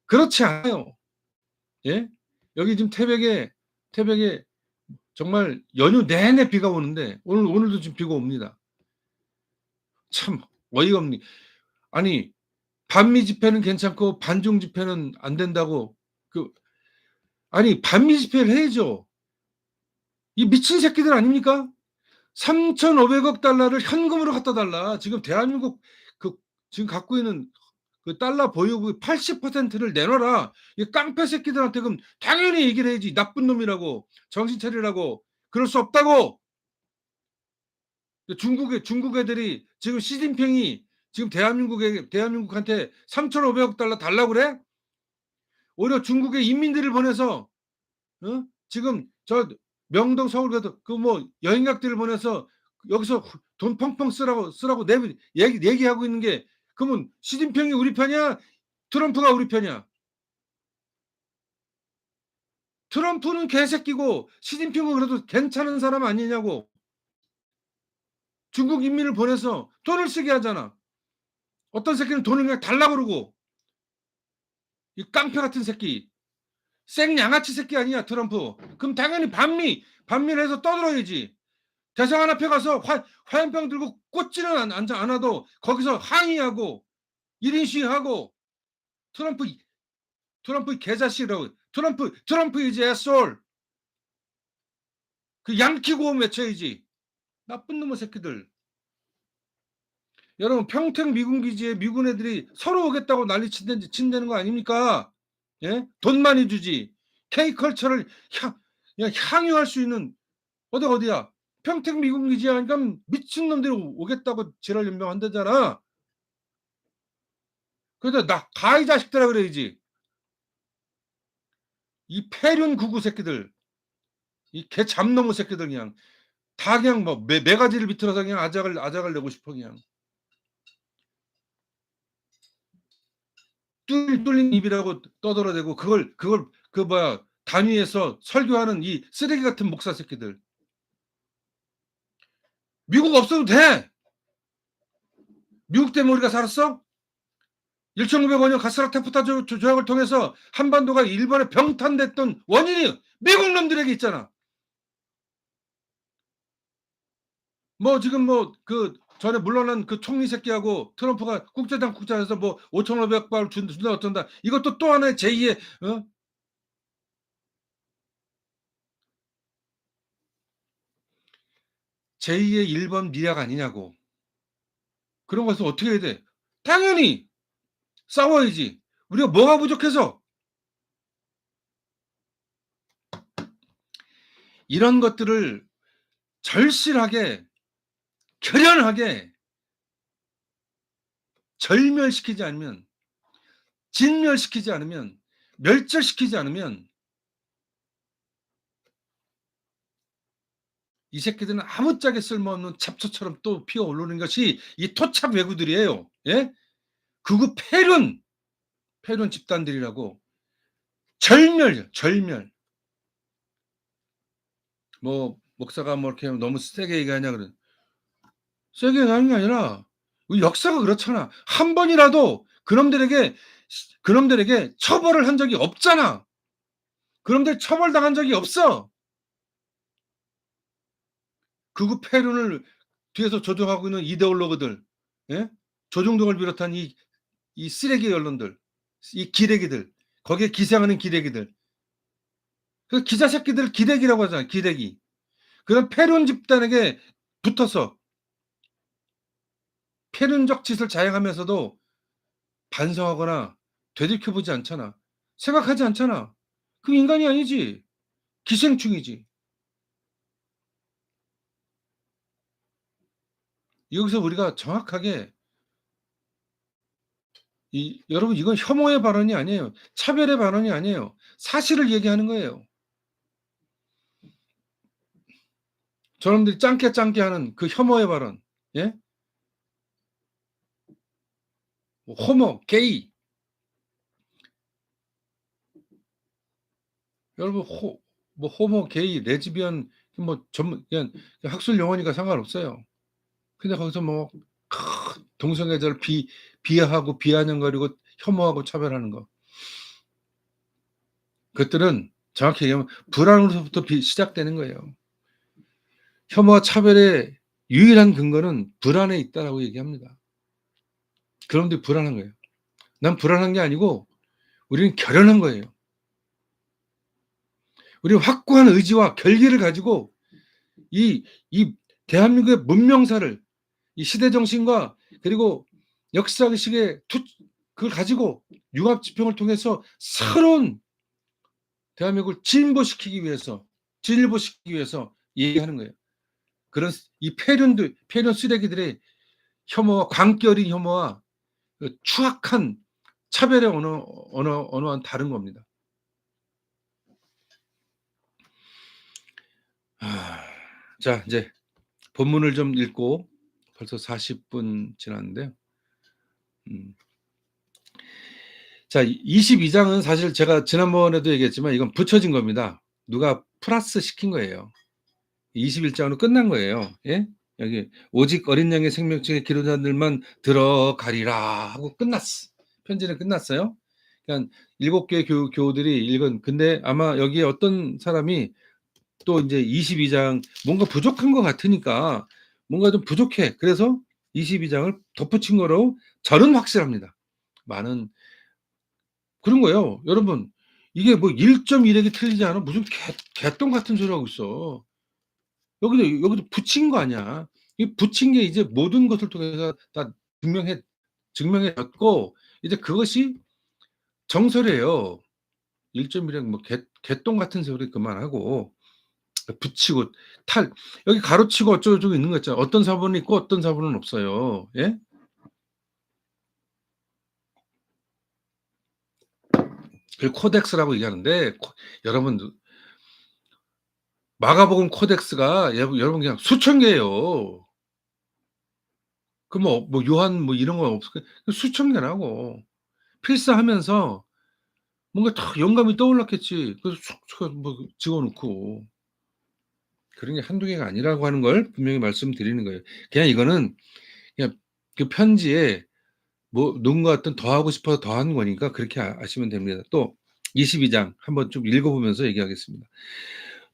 그렇지 않아요. 예? 여기 지금 태백에 정말 연휴 내내 비가 오는데 오늘도 지금 비가 옵니다. 참 어이가 없네. 아니 반미 집회는 괜찮고 반중 집회는 안 된다고 아니 반미 집회를 해야죠. 이 미친 새끼들 아닙니까? 3,500억 달러를 현금으로 갖다 달라. 지금 대한민국 지금 갖고 있는 그 달러 보유국의 80%를 내놔라. 이 깡패 새끼들한테 그럼 당연히 얘기를 해야지. 나쁜 놈이라고, 정신 차리라고. 그럴 수 없다고. 중국 애들이 지금 시진핑이 지금 대한민국한테 3,500억 달러 달라고 그래? 오히려 중국의 인민들을 보내서 지금 저 명동 서울 가도 그 뭐 여행객들을 보내서 여기서 돈 펑펑 쓰라고 얘기하고 있는 게 그러면 시진핑이 우리 편이야? 트럼프가 우리 편이야? 트럼프는 개새끼고 시진핑은 그래도 괜찮은 사람 아니냐고. 중국 인민을 보내서 돈을 쓰게 하잖아. 어떤 새끼는 돈을 그냥 달라고 그러고. 이 깡패 같은 새끼. 생양아치 새끼 아니야 트럼프. 그럼 당연히 반미를 해서 떠들어야지. 대사관 앞에 가서 화염병 들고 꽂지는 않아도 거기서 항의하고 1인 시위하고 트럼프 개자식이라고. 트럼프 이제 애솔. 그 양키 고음 외쳐야지. 나쁜 놈의 새끼들. 여러분 평택 미군 기지에 미군 애들이 서로 오겠다고 난리 친다는 거 아닙니까? 예? 돈 많이 주지. K컬처를 향유할 수 있는 어디야? 평택 미군 기지에 하니까 미친놈들이 오겠다고 지랄 연명한다잖아. 그래서 가이 자식들아 그래야지. 이 폐륜 구구 새끼들. 이 개 잡놈의 새끼들 그냥 다 그냥 뭐 매가지를 비틀어서 그냥 아작을 내고 싶어 그냥. 뚫린 입이라고 떠들어대고 그걸 단위에서 설교하는 이 쓰레기 같은 목사 새끼들. 미국 없어도 돼. 미국 때문에 우리가 살았어? 1905년 가스라테프타 조약을 통해서 한반도가 일본에 병탄됐던 원인이 미국 놈들에게 있잖아. 뭐 지금 뭐 그 전에 물러난 그 총리 새끼하고 트럼프가 국제장에서 뭐 5,500발 준다 어쩐다. 이것도 또 하나의 제2의 제2의 일본 미약 아니냐고. 그런 것은 어떻게 해야 돼? 당연히 싸워야지. 우리가 뭐가 부족해서? 이런 것들을 절실하게, 결연하게 절멸시키지 않으면, 진멸시키지 않으면, 멸절시키지 않으면 이 새끼들은 아무짝에 쓸모없는 잡초처럼 또 피어오르는 것이 이 토착 왜구들이에요. 예? 극우 패륜 집단들이라고. 절멸. 뭐 목사가 뭐 이렇게 너무 세게 얘기하냐 그런. 세게 얘기하는 게 아니라 우리 역사가 그렇잖아. 한 번이라도 그놈들에게 처벌을 한 적이 없잖아. 그놈들 처벌당한 적이 없어. 극우 패륜을 뒤에서 조종하고 있는 이데올로그들, 예? 조중동을 비롯한 이 쓰레기 언론들, 이 기레기들, 거기에 기생하는 기레기들. 그 기자 새끼들 기레기라고 하잖아. 기레기. 그런 패륜 집단에게 붙어서 패륜적 짓을 자행하면서도 반성하거나 되돌켜보지 않잖아. 생각하지 않잖아. 그 인간이 아니지. 기생충이지. 여기서 우리가 정확하게 여러분 이건 혐오의 발언이 아니에요. 차별의 발언이 아니에요. 사실을 얘기하는 거예요. 저놈들이 짱깨 하는 그 혐오의 발언. 예? 뭐 호모, 게이. 여러분 뭐 호모, 게이, 레즈비언 뭐 전문 그냥 학술 용어니까 상관없어요. 근데 거기서 뭐 동성애자를 비하하고 비아냥거리고 혐오하고 차별하는 거. 그것들은 정확히 얘기하면 불안으로부터 시작되는 거예요. 혐오와 차별의 유일한 근거는 불안에 있다라고 얘기합니다. 그런데 불안한 거예요. 난 불안한 게 아니고 우리는 결연한 거예요. 우리는 확고한 의지와 결기를 가지고 이 대한민국의 문명사를 이 시대 정신과 그리고 역사의식의 그걸 가지고 융합집행을 통해서 새로운 대한민국을 진보시키기 위해서 얘기하는 거예요. 그런 이 패륜 쓰레기들의 혐오와 광기 어린 혐오와 그 추악한 차별의 언어와는 다른 겁니다. 자, 이제 본문을 좀 읽고 벌써 40분 지났는데요. 자, 22장은 사실 제가 지난번에도 얘기했지만 이건 붙여진 겁니다. 누가 플러스 시킨 거예요. 21장으로 끝난 거예요. 예? 여기 오직 어린 양의 생명책의 기록자들만 들어가리라 하고 끝났어. 편지는 끝났어요. 그러니까 7개 교우들이 읽은. 근데 아마 여기에 어떤 사람이 또 이제 22장 뭔가 부족한 것 같으니까 뭔가 좀 부족해. 그래서 22장을 덧붙인 거로 저는 확실합니다. 많은 그런 거예요. 여러분 이게 뭐 1.1핵이 틀리지 않아? 무슨 개똥 같은 소리 하고 있어. 여기도 붙인 거 아니야. 이 붙인 게 이제 모든 것을 통해서 다 증명해졌고 이제 그것이 정설이에요. 1.1핵 뭐 개똥 같은 소리 그만하고 붙이고 여기 가로치고 어쩌고저쩌고 있는 거 있잖아. 어떤 사본은 있고 어떤 사본은 없어요. 예? 그 코덱스라고 얘기하는데 여러분 마가복음 코덱스가 여러분 그냥 수천 개예요. 그 뭐 요한 뭐 이런 거 없어. 수천 개라고 필사하면서 뭔가 다 영감이 떠올랐겠지. 그래서 뭐 집어넣고 그런 게 한두 개가 아니라고 하는 걸 분명히 말씀드리는 거예요. 그냥 이거는 그냥 그 편지에 뭐 누군가 어떤 더 하고 싶어서 더 하는 거니까 그렇게 아시면 됩니다. 또 22장 한번 좀 읽어보면서 얘기하겠습니다.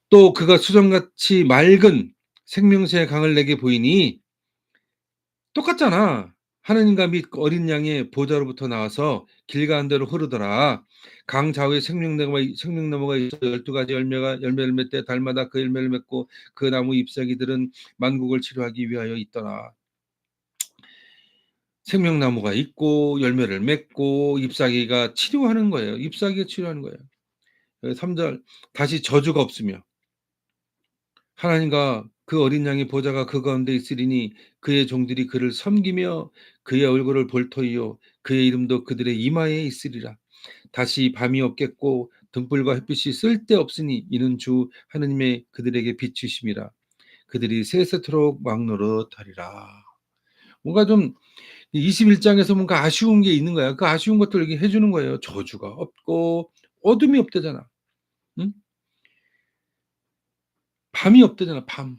또 그가 수정같이 맑은 생명수의 강을 내게 보이니 똑같잖아. 하느님과 및 어린 양의 보좌로부터 나와서 길 가운데로 흐르더라. 강 좌우에 생명나무가 있어 12가지 열매를 맺되 달마다 그 열매를 맺고 그 나무 잎사귀들은 만국을 치료하기 위하여 있더라. 생명나무가 있고 열매를 맺고 잎사귀가 치료하는 거예요. 잎사귀가 치료하는 거예요. 3절 다시 저주가 없으며 하나님과 그 어린 양의 보좌가 그 가운데 있으리니 그의 종들이 그를 섬기며 그의 얼굴을 볼 터이요 그의 이름도 그들의 이마에 있으리라. 다시 밤이 없겠고 등불과 햇빛이 쓸데없으니 이는 주 하느님의 그들에게 비추심이라. 그들이 세세토록 막노릇하리라. 뭔가 좀 21장에서 뭔가 아쉬운 게 있는 거야. 그 아쉬운 것들 이렇게 해주는 거예요. 저주가 없고 어둠이 없대잖아. 응? 밤이 없대잖아. 밤.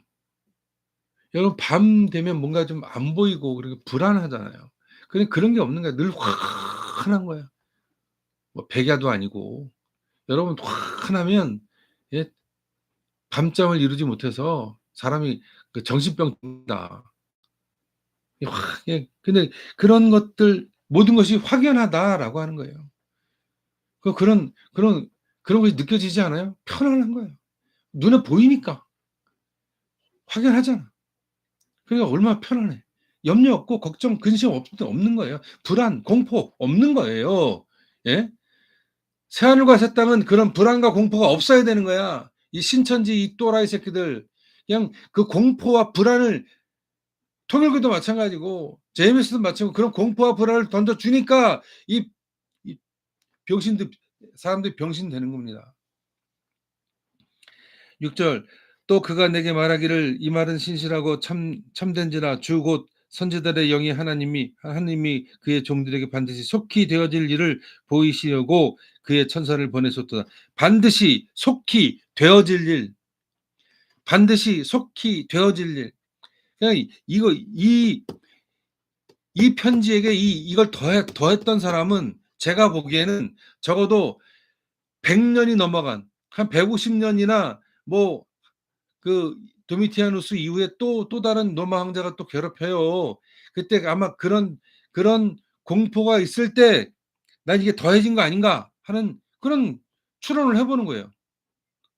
여러분 밤 되면 뭔가 좀 안 보이고 그리고 불안하잖아요. 그런 게 없는 거야. 늘 환한 거야. 뭐 백야도 아니고. 여러분 환하면 예, 밤잠을 이루지 못해서 사람이 그 정신병 든다. 예, 근데 그런 것들 모든 것이 확연하다라고 하는 거예요. 그런 것이 느껴지지 않아요? 편안한 거예요. 눈에 보이니까 확연하잖아. 그러니까 얼마나 편안해. 염려 없고 걱정, 근심 없는 거예요. 불안, 공포 없는 거예요. 예? 새하늘과 새 땅은 그런 불안과 공포가 없어야 되는 거야. 이 신천지 이 또라이 새끼들 그냥 그 공포와 불안을 통일교도 마찬가지고 JMS도 마찬가지고 그런 공포와 불안을 던져주니까 이 병신들 사람들이 병신 되는 겁니다. 6절 또 그가 내게 말하기를 이 말은 신실하고 참된지라 주 곧 선지자들의 영이 하나님이 그의 종들에게 반드시 속히 되어질 일을 보이시려고 그의 천사를 보내셨도다. 반드시 속히 되어질 일, 반드시 속히 되어질 일. 그냥 이 편지에게 이걸 더했던 사람은 제가 보기에는 적어도 100년이 넘어간 한 150년이나 뭐 그 도미티아누스 이후에 또 다른 로마 황제가 또 괴롭혀요. 그때 아마 그런 공포가 있을 때 난 이게 더해진 거 아닌가 하는 그런 추론을 해보는 거예요.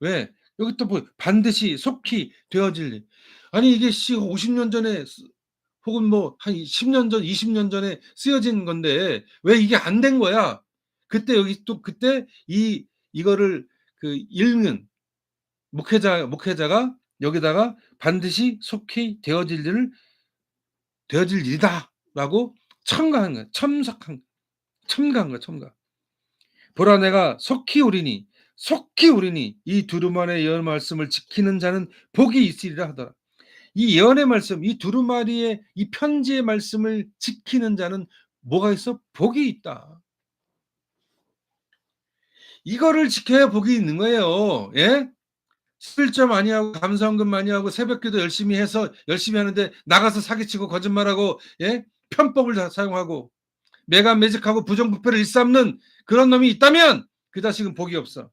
왜? 여기 또 뭐 반드시 속히 되어질 일. 아니 이게 50년 전에 혹은 뭐 한 10년 전, 20년 전에 쓰여진 건데 왜 이게 안 된 거야? 그때 여기 또 그때 이거를 그 읽는 목회자가 여기다가 반드시 속히 되어질 일이다라고 첨가한 거야. 첨가한 거야. 첨가. 보라 내가 속히 오리니 이 두루마리의 예언 말씀을 지키는 자는 복이 있으리라 하더라. 이 예언의 말씀, 이 두루마리의 이 편지의 말씀을 지키는 자는 뭐가 있어? 복이 있다. 이거를 지켜야 복이 있는 거예요. 예? 11조 많이 하고 감사원금 많이 하고 새벽기도 열심히 해서 열심히 하는데 나가서 사기치고 거짓말하고 예? 편법을 사용하고 매간매직하고 부정부패를 일삼는 그런 놈이 있다면 그 자식은 복이 없어.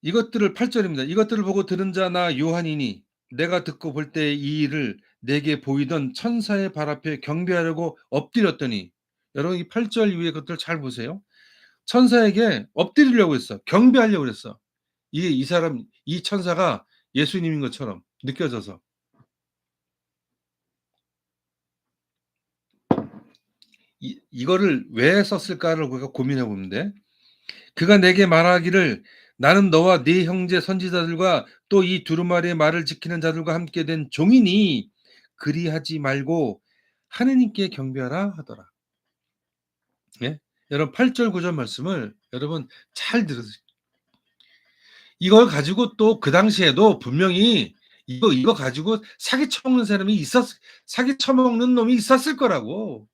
이것들을 8절입니다. 이것들을 보고 들은 자 나 요한이니 내가 듣고 볼 때 이 일을 내게 보이던 천사의 발 앞에 경배하려고 엎드렸더니 여러분 이 8절 이후의 것들 잘 보세요. 천사에게 엎드리려고 했어. 경배하려고 했어. 이 사람 이 천사가 예수님인 것처럼 느껴져서 이거를 왜 썼을까를 우리가 고민해 보는데 그가 내게 말하기를 나는 너와 네 형제 선지자들과 또 이 두루마리의 말을 지키는 자들과 함께 된 종이니 그리하지 말고 하느님께 경배하라 하더라. 예? 여러분 8절 9절 말씀을 여러분 잘 들으세요. 이걸 가지고 또 그 당시에도 분명히 이거 가지고 사기 쳐먹는 사람이 사기 쳐먹는 놈이 있었을 거라고.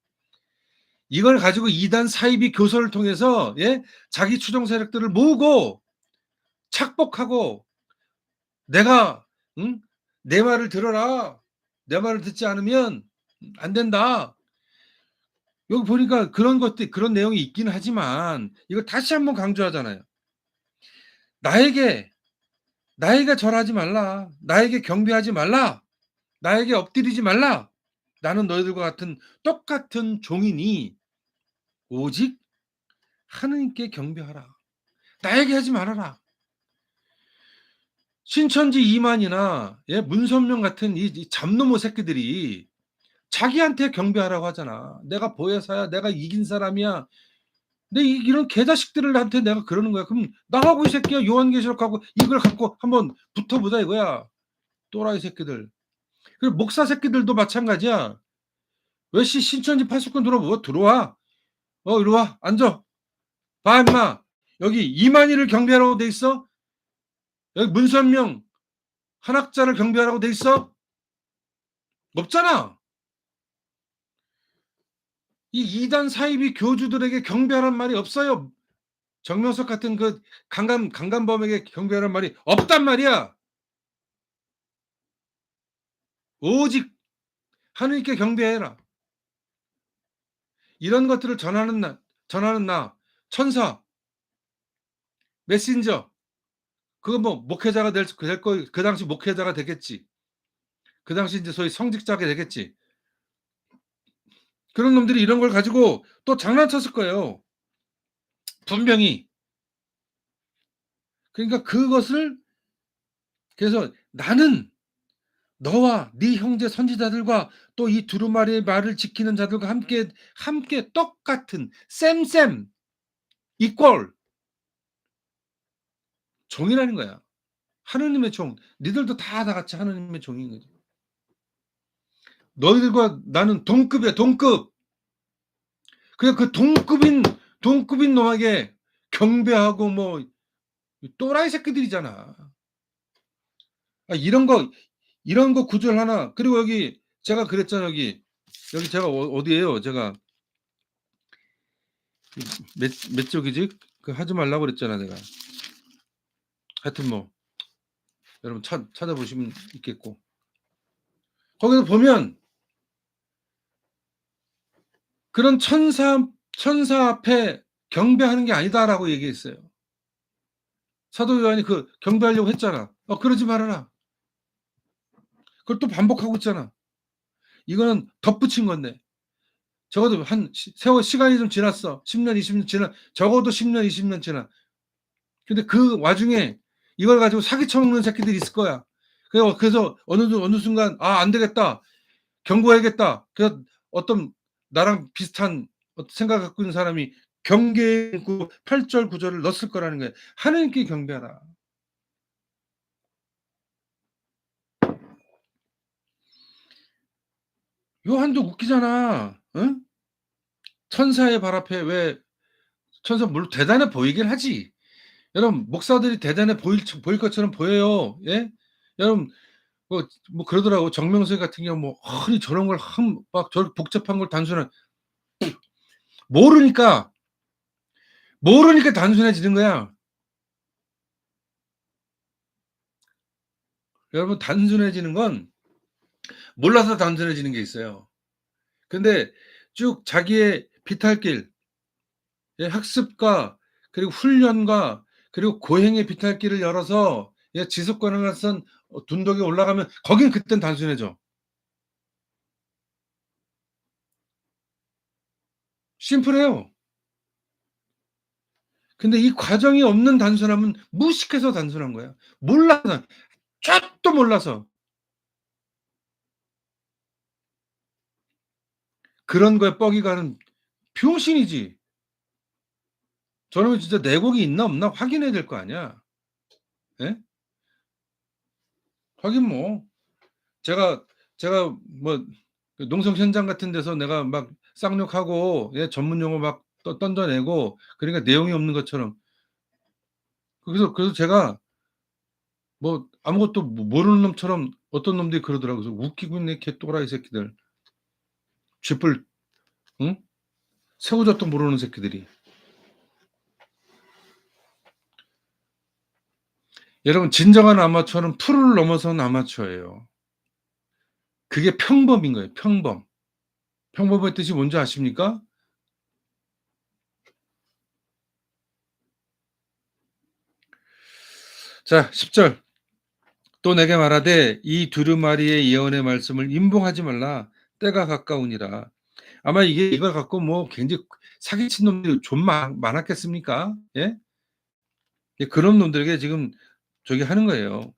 이걸 가지고 이단 사이비 교서를 통해서 예? 자기 추종 세력들을 모으고 착복하고 내가 응? 내 말을 들어라. 내 말을 듣지 않으면 안 된다. 여기 보니까 그런 것들 그런 내용이 있긴 하지만 이거 다시 한번 강조하잖아요. 나에게 절하지 말라. 나에게 경배하지 말라. 나에게 엎드리지 말라. 나는 너희들과 같은 똑같은 종이니 오직 하느님께 경배하라. 나에게 하지 말아라. 신천지 이만이나 예, 문선명 같은 이 잡놈의 새끼들이 자기한테 경배하라고 하잖아. 내가 보혜사야. 내가 이긴 사람이야. 근데 이런 개자식들한테 내가 그러는 거야. 그럼 나하고 이 새끼야 요한계시록하고 이걸 갖고 한번 붙어보자 이거야. 또라이 새끼들. 그리고 목사 새끼들도 마찬가지야. 왜 신천지 파수꾼 들어와? 들어와. 이리 와. 앉아. 봐 임마. 여기 이만희를 경배하라고 돼 있어? 여기 문선명 한학자를 경배하라고 돼 있어? 없잖아. 이 이단 사이비 교주들에게 경배하란 말이 없어요. 정명석 같은 그 강간범에게 경배하란 말이 없단 말이야. 오직 하느님께 경배해라. 이런 것들을 전하는 나, 천사, 메신저, 그거 뭐 목회자가 될 거, 그 당시 목회자가 되겠지. 그 당시 이제 소위 성직자가 되겠지. 그런 놈들이 이런 걸 가지고 또 장난쳤을 거예요. 분명히. 그러니까 그것을 그래서 나는 너와 네 형제 선지자들과 또 이 두루마리의 말을 지키는 자들과 함께 똑같은 쌤 이퀄 종이라는 거야. 하느님의 종. 니들도 다 같이 하느님의 종인 거지. 너희들과 나는 동급이야, 동급. 그래 그 동급인 놈에게 경배하고 뭐 또라이 새끼들이잖아. 이런 거 구절 하나. 그리고 여기 제가 그랬잖아. 여기 제가 어디예요? 제가 몇 쪽이지? 그 하지 말라고 그랬잖아, 내가. 하여튼 뭐 여러분 찾아보시면 있겠고. 거기서 보면 그런 천사 앞에 경배하는 게 아니다라고 얘기했어요. 사도 요한이 그 경배하려고 했잖아. 그러지 말아라. 그걸 또 반복하고 있잖아. 이거는 덧붙인 건데. 적어도 한 세월 시간이 좀 지났어. 10년, 20년 지나. 적어도 10년, 20년 지나. 근데 그 와중에 이걸 가지고 사기 쳐먹는 새끼들이 있을 거야. 그래서 어느 순간 안 되겠다. 경고해야겠다. 그래서 어떤 나랑 비슷한 생각 갖고 있는 사람이 경계 8절 9절을 넣었을 거라는 거예요. 하느님께 경배하라. 요한도 웃기잖아. 응? 천사의 발 앞에 왜 천사 물론 대단해 보이긴 하지. 여러분 목사들이 대단해 보일 것처럼 보여요. 예? 여러분 뭐 그러더라고. 정명세 같은 경우 뭐 아니 저런 걸 막 저렇게 복잡한 걸 단순한 모르니까 단순해지는 거야. 여러분 단순해지는 건 몰라서 단순해지는 게 있어요. 근데 쭉 자기의 비탈길, 예, 학습과 그리고 훈련과 그리고 고행의 비탈길을 열어서 예, 지속 가능한 둔덕에 올라가면 거긴 그땐 단순해져. 심플해요. 근데 이 과정이 없는 단순함은 무식해서 단순한 거야. 몰라서, 쫙도 몰라서. 그런 거에 뻑이 가는 병신이지. 저놈이 진짜 내공이 있나 없나 확인해야 될 거 아니야. 예? 하긴 뭐 제가 뭐 농성 현장 같은 데서 내가 막 쌍욕하고 예, 전문 용어 막 던져내고 그러니까 내용이 없는 것처럼 그래서 제가 뭐 아무것도 모르는 놈처럼 어떤 놈들이 그러더라고요. 그래서 웃기고 있네 개 또라이 새끼들. 쥐뿔 응? 새우젓도 모르는 새끼들이. 여러분 진정한 아마추어는 프로를 넘어선 아마추어예요. 그게 평범인 거예요, 평범. 평범의 뜻이 뭔지 아십니까? 자 10절 또 내게 말하되 이 두루마리의 예언의 말씀을 임봉하지 말라. 때가 가까우니라. 아마 이걸 갖고 뭐 굉장히 사기친 놈들이 좀 많았겠습니까? 예? 그런 놈들에게 지금 저기 하는 거예요.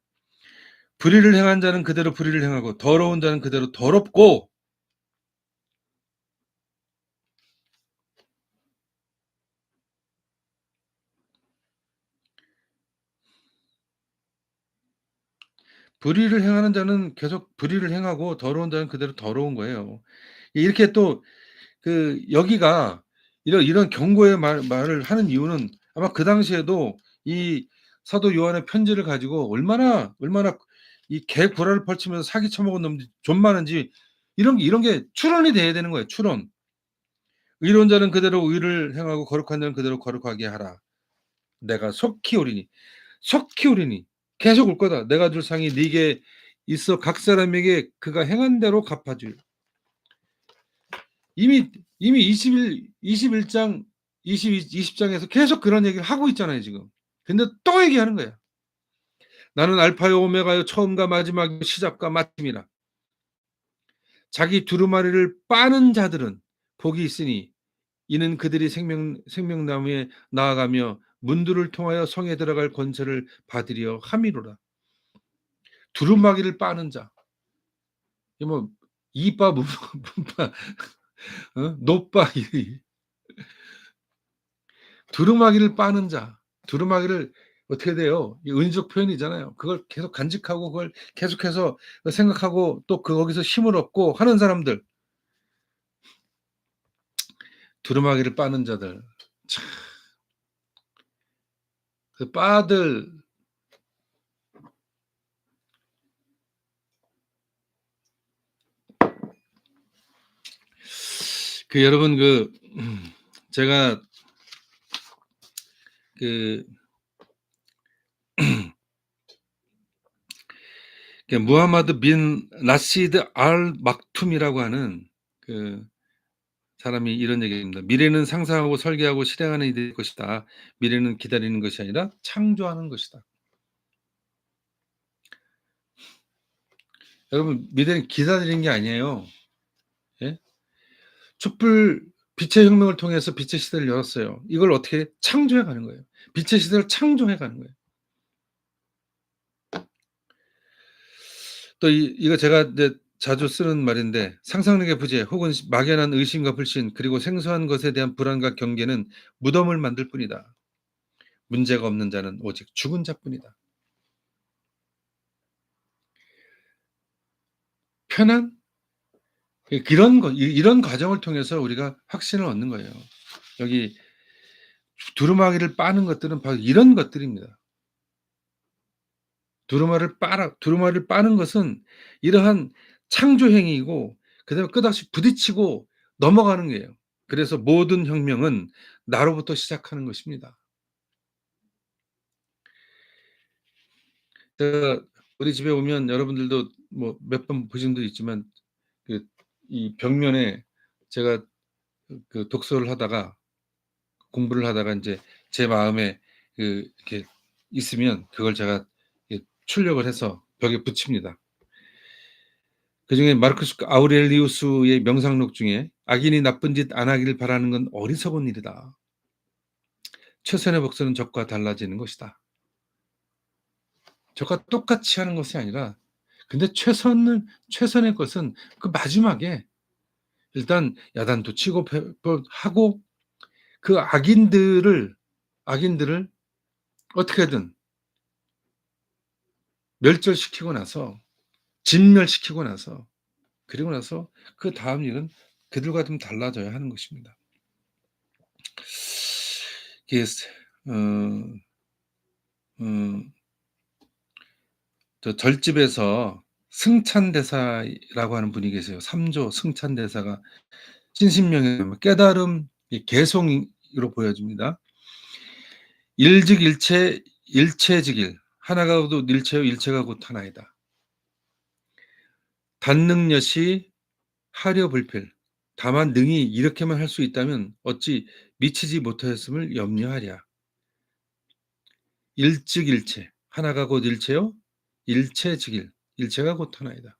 불의를 행한 자는 그대로 불의를 행하고 더러운 자는 그대로 더럽고 불의를 행하는 자는 계속 불의를 행하고 더러운 자는 그대로 더러운 거예요. 이렇게 또 여기가 이런 경고의 말을 하는 이유는 아마 그 당시에도 이 사도 요한의 편지를 가지고 얼마나 이 개구라를 펼치면서 사기 쳐먹은 놈들이 좀 많은지 이런 게 추론이 돼야 되는 거예요, 추론. 의로운 자는 그대로 의를 행하고 거룩한 자는 그대로 거룩하게 하라. 내가 속히 오리니. 속히 오리니. 계속 올 거다. 내가 줄 상이 네게 있어 각 사람에게 그가 행한 대로 갚아줄. 이미 21장 20장에서 계속 그런 얘기를 하고 있잖아요, 지금. 근데 또 얘기하는 거야. 나는 알파요 오메가요 처음과 마지막이요 시작과 마침이라. 자기 두루마리를 빠는 자들은 복이 있으니 이는 그들이 생명나무에 나아가며 문들을 통하여 성에 들어갈 권세를 받으려 함이로라. 두루마기를 빠는 자. 뭐 이빠 문빠 노빠 두루마기를 빠는 자. 두루마기를 어떻게 돼요? 은유적 표현이잖아요. 그걸 계속 간직하고 그걸 계속해서 생각하고 또 거기서 힘을 얻고 하는 사람들. 두루마기를 빠는 자들. 참. 그 빠들 여러분 제가 무하마드 빈 라시드 알 막툼이라고 하는 사람이 이런 얘기입니다. 미래는 상상하고 설계하고 실행하는 일이 될 것이다. 미래는 기다리는 것이 아니라 창조하는 것이다. 여러분 미래는 기다리는 게 아니에요. 예? 촛불 빛의 혁명을 통해서 빛의 시대를 열었어요. 이걸 어떻게 창조해 가는 거예요. 빛의 시대를 창조해 가는 거예요. 또 이거 제가 이제 자주 쓰는 말인데 상상력의 부재 혹은 막연한 의심과 불신 그리고 생소한 것에 대한 불안과 경계는 무덤을 만들 뿐이다. 문제가 없는 자는 오직 죽은 자뿐이다. 편안? 이런 과정을 통해서 우리가 확신을 얻는 거예요. 여기 두루마기를 빠는 것들은 바로 이런 것들입니다. 두루마리를 빠는 것은 이러한 창조 행위이고 그다음에 끝없이 부딪히고 넘어가는 거예요. 그래서 모든 혁명은 나로부터 시작하는 것입니다. 제가 우리 집에 오면 여러분들도 뭐 몇 번 보신 분도 있지만 이 벽면에 제가 독서를 하다가 공부를 하다가 인제 제 마음에 이렇게 있으면 그걸 제가 출력을 해서 벽에 붙입니다. 그중에 마르쿠스 아우렐리우스의 명상록 중에 악인이 나쁜 짓 안 하기를 바라는 건 어리석은 일이다. 최선의 복수는 적과 달라지는 것이다. 적과 똑같이 하는 것이 아니라 근데 최선의 것은 그 마지막에 일단 야단도 치고 하고 그 악인들을 어떻게든 멸절시키고 나서 진멸시키고 나서 그리고 나서 그다음 일은 그들과 좀 달라져야 하는 것입니다. 이게 저 절집에서 승찬대사라고 하는 분이 계세요. 3조 승찬대사가 신신명예 깨달음 개송으로 보여집니다. 일즉일체 일체즉일 하나가 곧 일체요 일체가 곧 하나이다. 단능여시 하려불필. 다만 능히 이렇게만 할 수 있다면 어찌 미치지 못하였음을 염려하랴. 일즉일체. 하나가 곧 일체요 일체즉일. 일체가 곧 하나이다.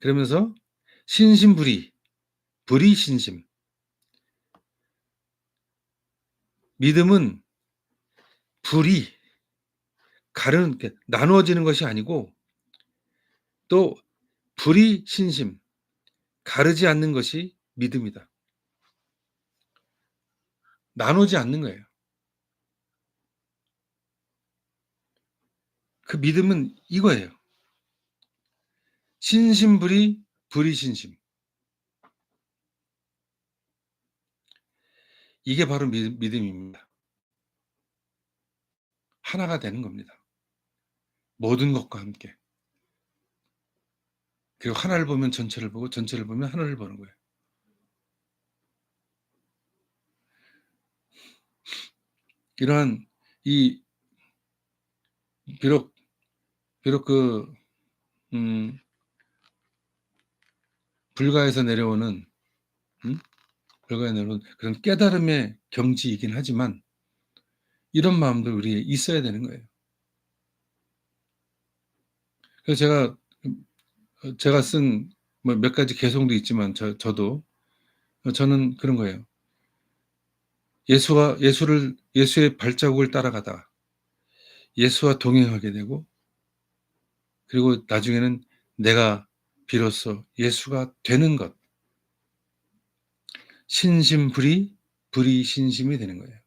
그러면서 신심불이, 불이신심. 믿음은 불이 나누어지는 것이 아니고 또 불이신심, 가르지 않는 것이 믿음이다. 나누지 않는 거예요. 그 믿음은 이거예요. 신심불이, 불이신심. 이게 바로 믿음입니다. 하나가 되는 겁니다. 모든 것과 함께. 그리고 하나를 보면 전체를 보고 전체를 보면 하나를 보는 거예요. 이러한 이 비록 불가에서 내려오는 불가에 내려오는 그런 깨달음의 경지이긴 하지만 이런 마음도 우리에 있어야 되는 거예요. 그래서 제가 쓴 뭐 몇 가지 개성도 있지만 저도 저는 그런 거예요. 예수의 발자국을 따라가다가 예수와 동행하게 되고 그리고 나중에는 내가 비로소 예수가 되는 것. 신심불이, 불이 신심이 되는 거예요.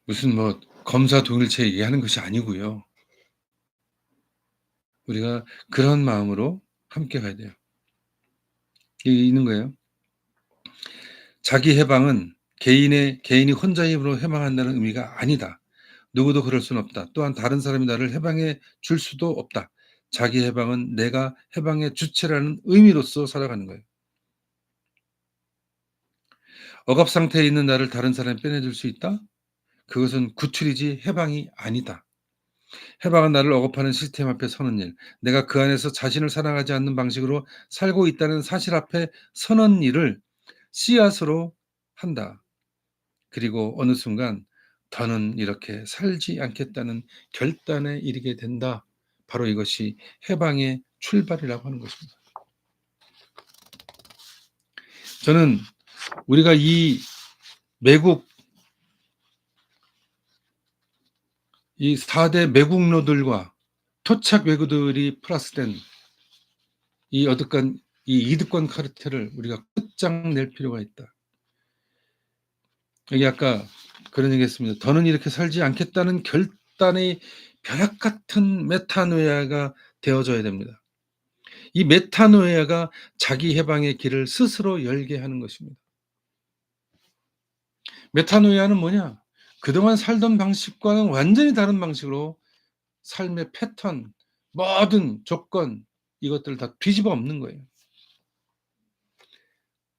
무슨 뭐 검사동일체 얘기하는 것이 아니고요. 우리가 그런 마음으로 함께 가야 돼요. 이게 있는 거예요. 자기 해방은 개인이 혼자 힘으로 해방한다는 의미가 아니다. 누구도 그럴 수는 없다. 또한 다른 사람이 나를 해방해 줄 수도 없다. 자기 해방은 내가 해방의 주체라는 의미로서 살아가는 거예요. 억압 상태에 있는 나를 다른 사람이 빼내줄 수 있다? 그것은 구출이지 해방이 아니다. 해방은 나를 억압하는 시스템 앞에 서는 일, 내가 그 안에서 자신을 사랑하지 않는 방식으로 살고 있다는 사실 앞에 서는 일을 씨앗으로 한다. 그리고 어느 순간 더는 이렇게 살지 않겠다는 결단에 이르게 된다. 바로 이것이 해방의 출발이라고 하는 것입니다. 저는 우리가 이 매국 이 4대 매국노들과 토착 외구들이 플러스된 이 이득권 카르텔을 우리가 끝장낼 필요가 있다. 여기 아까 그런 얘기했습니다. 더는 이렇게 살지 않겠다는 결단의 벼락 같은 메타노야가 되어져야 됩니다. 이 메타노야가 자기 해방의 길을 스스로 열게 하는 것입니다. 메타노야는 뭐냐? 그동안 살던 방식과는 완전히 다른 방식으로 삶의 패턴, 모든 조건 이것들을 다 뒤집어 엎는 거예요.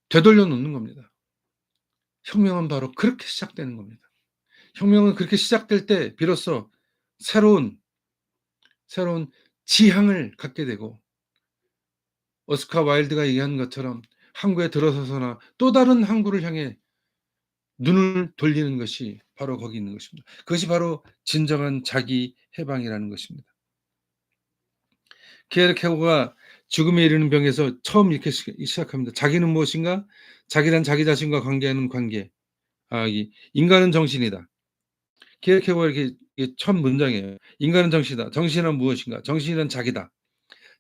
되돌려 놓는 겁니다. 혁명은 바로 그렇게 시작되는 겁니다. 혁명은 그렇게 시작될 때 비로소 새로운 지향을 갖게 되고 오스카 와일드가 얘기한 것처럼 항구에 들어서서나 또 다른 항구를 향해 눈을 돌리는 것이 바로 거기 있는 것입니다. 그것이 바로 진정한 자기 해방이라는 것입니다. 케르케고가 죽음에 이르는 병에서 처음 이렇게 시작합니다. 자기는 무엇인가? 자기란 자기 자신과 관계하는 관계. 인간은 정신이다. 케르케고가 이렇게 첫 문장이에요. 인간은 정신이다. 정신은 무엇인가? 정신은 자기다.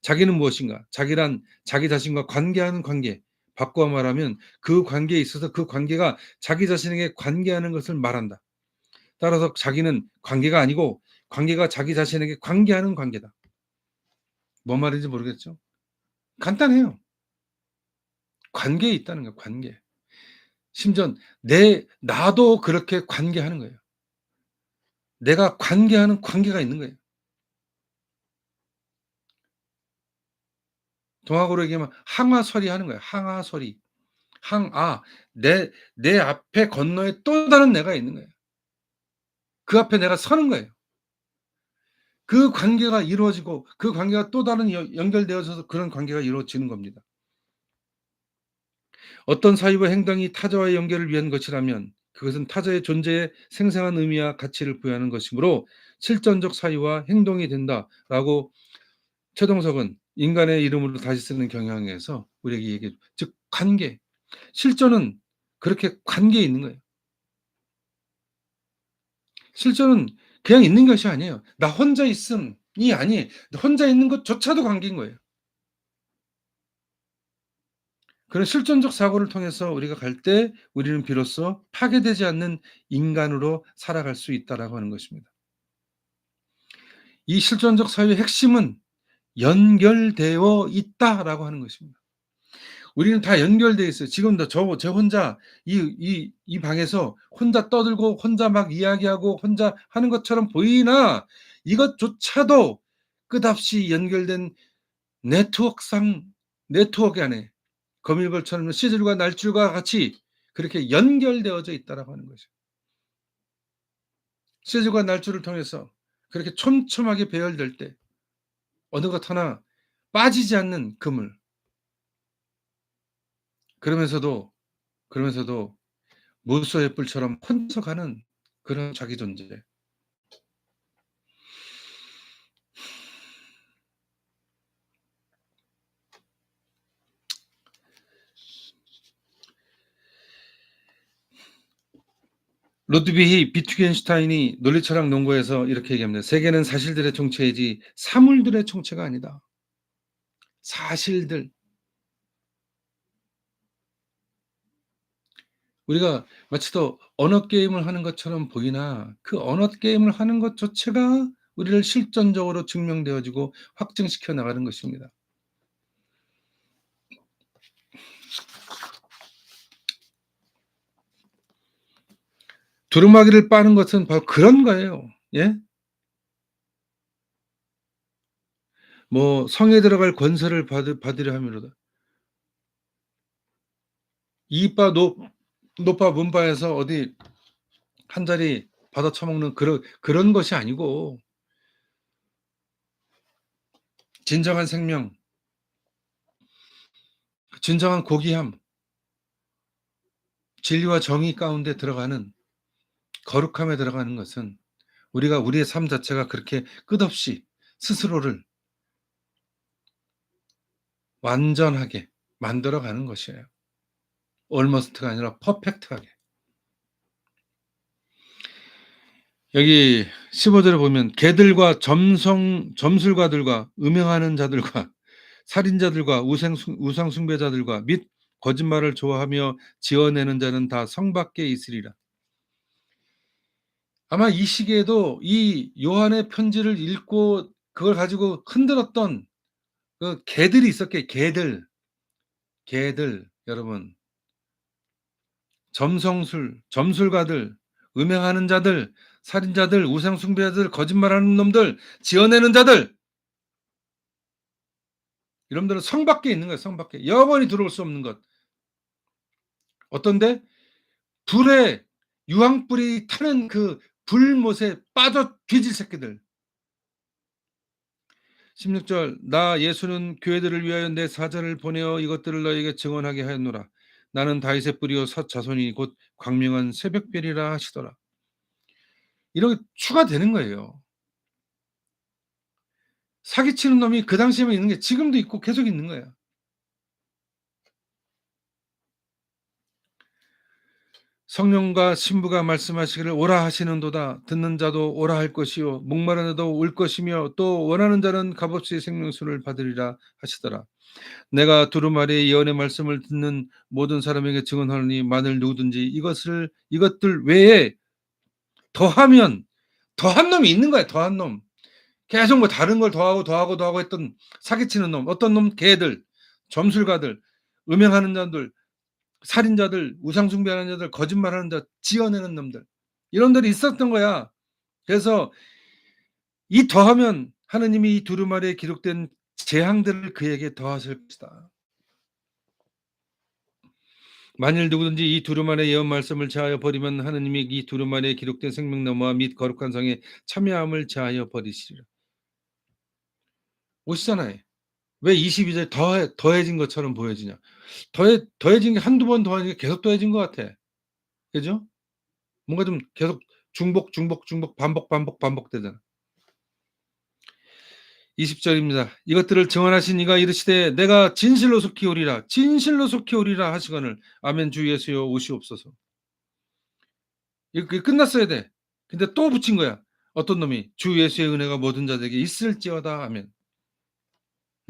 자기는 무엇인가? 자기란 자기 자신과 관계하는 관계. 바꿔 말하면 그 관계에 있어서 그 관계가 자기 자신에게 관계하는 것을 말한다. 따라서 자기는 관계가 아니고 관계가 자기 자신에게 관계하는 관계다. 뭔 말인지 모르겠죠? 간단해요. 관계에 있다는 거예요. 관계. 심지어 나도 그렇게 관계하는 거예요. 내가 관계하는 관계가 있는 거예요. 동학으로 얘기하면 항화설이 하는 거예요. 항화설이. 내 앞에 건너에 또 다른 내가 있는 거예요. 그 앞에 내가 서는 거예요. 그 관계가 이루어지고 그 관계가 또 다른 연결되어져서 그런 관계가 이루어지는 겁니다. 어떤 사유와 행동이 타자와의 연결을 위한 것이라면 그것은 타자의 존재에 생생한 의미와 가치를 부여하는 것이므로 실존적 사유와 행동이 된다라고 최동석은 인간의 이름으로 다시 쓰는 경향에서 우리에게 얘기해 줘. 즉 관계. 실존은 그렇게 관계에 있는 거예요. 실존은 그냥 있는 것이 아니에요. 나 혼자 있음이 아니 혼자 있는 것조차도 관계인 거예요. 그런 실존적 사고를 통해서 우리가 갈 때 우리는 비로소 파괴되지 않는 인간으로 살아갈 수 있다라고 하는 것입니다. 이 실존적 사유의 핵심은 연결되어 있다라고 하는 것입니다. 우리는 다 연결되어 있어요. 지금도 저 혼자 이 방에서 혼자 떠들고 혼자 막 이야기하고 혼자 하는 것처럼 보이나 이것조차도 끝없이 연결된 네트워크 안에 거미줄처럼 시줄과 날줄과 같이 그렇게 연결되어져 있다라고 하는 거죠. 시줄과 날줄을 통해서 그렇게 촘촘하게 배열될 때 어느 것 하나 빠지지 않는 그물. 그러면서도 무소의 뿔처럼 혼자 가는 그런 자기 존재. 루드비히 비트겐슈타인이 논리철학 논거에서 이렇게 얘기합니다. 세계는 사실들의 총체이지 사물들의 총체가 아니다. 사실들. 우리가 마치 더 언어 게임을 하는 것처럼 보이나 그 언어 게임을 하는 것 자체가 우리를 실존적으로 증명되어지고 확증시켜 나가는 것입니다. 두루마기를 빠는 것은 바로 그런 거예요. 예? 뭐 성에 들어갈 권세를 받으려 함이로다. 이빠 노빠 문바에서 어디 한 자리 받아 처먹는 그런 것이 아니고 진정한 생명, 진정한 고귀함, 진리와 정의 가운데 들어가는 거룩함에 들어가는 것은 우리가 우리의 삶 자체가 그렇게 끝없이 스스로를 완전하게 만들어가는 것이에요. almost가 아니라 퍼펙트하게. 여기 15절에 보면 개들과 점술가들과 음행하는 자들과 살인자들과 우상 숭배자들과 및 거짓말을 좋아하며 지어내는 자는 다 성 밖에 있으리라. 아마 이 시기에도 이 요한의 편지를 읽고 그걸 가지고 흔들었던 그 개들이 있었겠 개들 여러분. 점술가들, 음행하는 자들, 살인자들, 우상 숭배자들, 거짓말하는 놈들, 지어내는 자들. 이놈들은 성 밖에 있는 거예요. 성 밖에. 영원히 들어올 수 없는 것. 어떤데? 불에 유황불이 타는 그 불못에 빠져 뒤질 새끼들. 16절 나 예수는 교회들을 위하여 내 사자를 보내어 이것들을 너에게 증언하게 하였노라. 나는 다윗의 뿌리요 자손이 곧 광명한 새벽별이라 하시더라. 이렇게 추가되는 거예요. 사기치는 놈이 그 당시에만 있는 게 지금도 있고 계속 있는 거예요. 성령과 신부가 말씀하시기를 오라 하시는도다. 듣는 자도 오라 할 것이요 목마른 자도 올 것이며 또 원하는 자는 값없이 생명수를 받으리라 하시더라. 내가 두루마리의 예언의 말씀을 듣는 모든 사람에게 증언하노니 만일 누구든지 이것들 외에 더하면 더한 놈이 있는 거야. 더한 놈. 계속 뭐 다른 걸 더하고 했던 사기치는 놈. 어떤 놈? 개들, 점술가들, 음행하는 자들, 살인자들, 우상숭배하는 자들, 거짓말하는 자, 지어내는 놈들. 이런들이 있었던 거야. 그래서 이 더하면 하느님이 이 두루마리에 기록된 재앙들을 그에게 더하실 것이다. 만일 누구든지 이 두루마리의 예언 말씀을 제하여 버리면 하느님이 이 두루마리에 기록된 생명나무와 및 거룩한 성에 참여함을 제하여 버리시리라. 오시잖아요. 왜 22절에 더해진 것처럼 보여지냐? 더해진 게 한두 번 더해진 게 계속 더해진 것 같아. 그죠? 뭔가 좀 계속 중복, 반복되잖아. 20절입니다. 이것들을 증언하신 이가 이르시되 내가 진실로 속히 오리라. 진실로 속히 오리라 하시거늘 아멘 주 예수여 오시옵소서. 이거 끝났어야 돼. 근데 또 붙인 거야. 어떤 놈이 주 예수의 은혜가 모든 자들에게 있을지어다 아멘.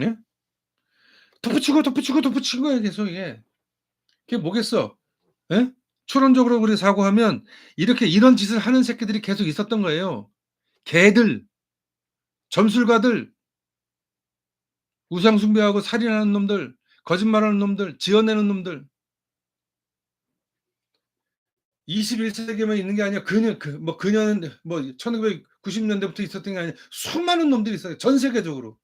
예? 덧붙이고 거야 계속 이게. 그게 뭐겠어? 예? 추론적으로 그렇게 사고하면 이런 짓을 하는 새끼들이 계속 있었던 거예요. 개들, 점술가들, 우상 숭배하고 살인하는 놈들, 거짓말하는 놈들, 지어내는 놈들. 21세기에만 있는 게 아니야. 그년 1990년대부터 있었던 게 아니야. 수많은 놈들이 있어요. 전 세계적으로.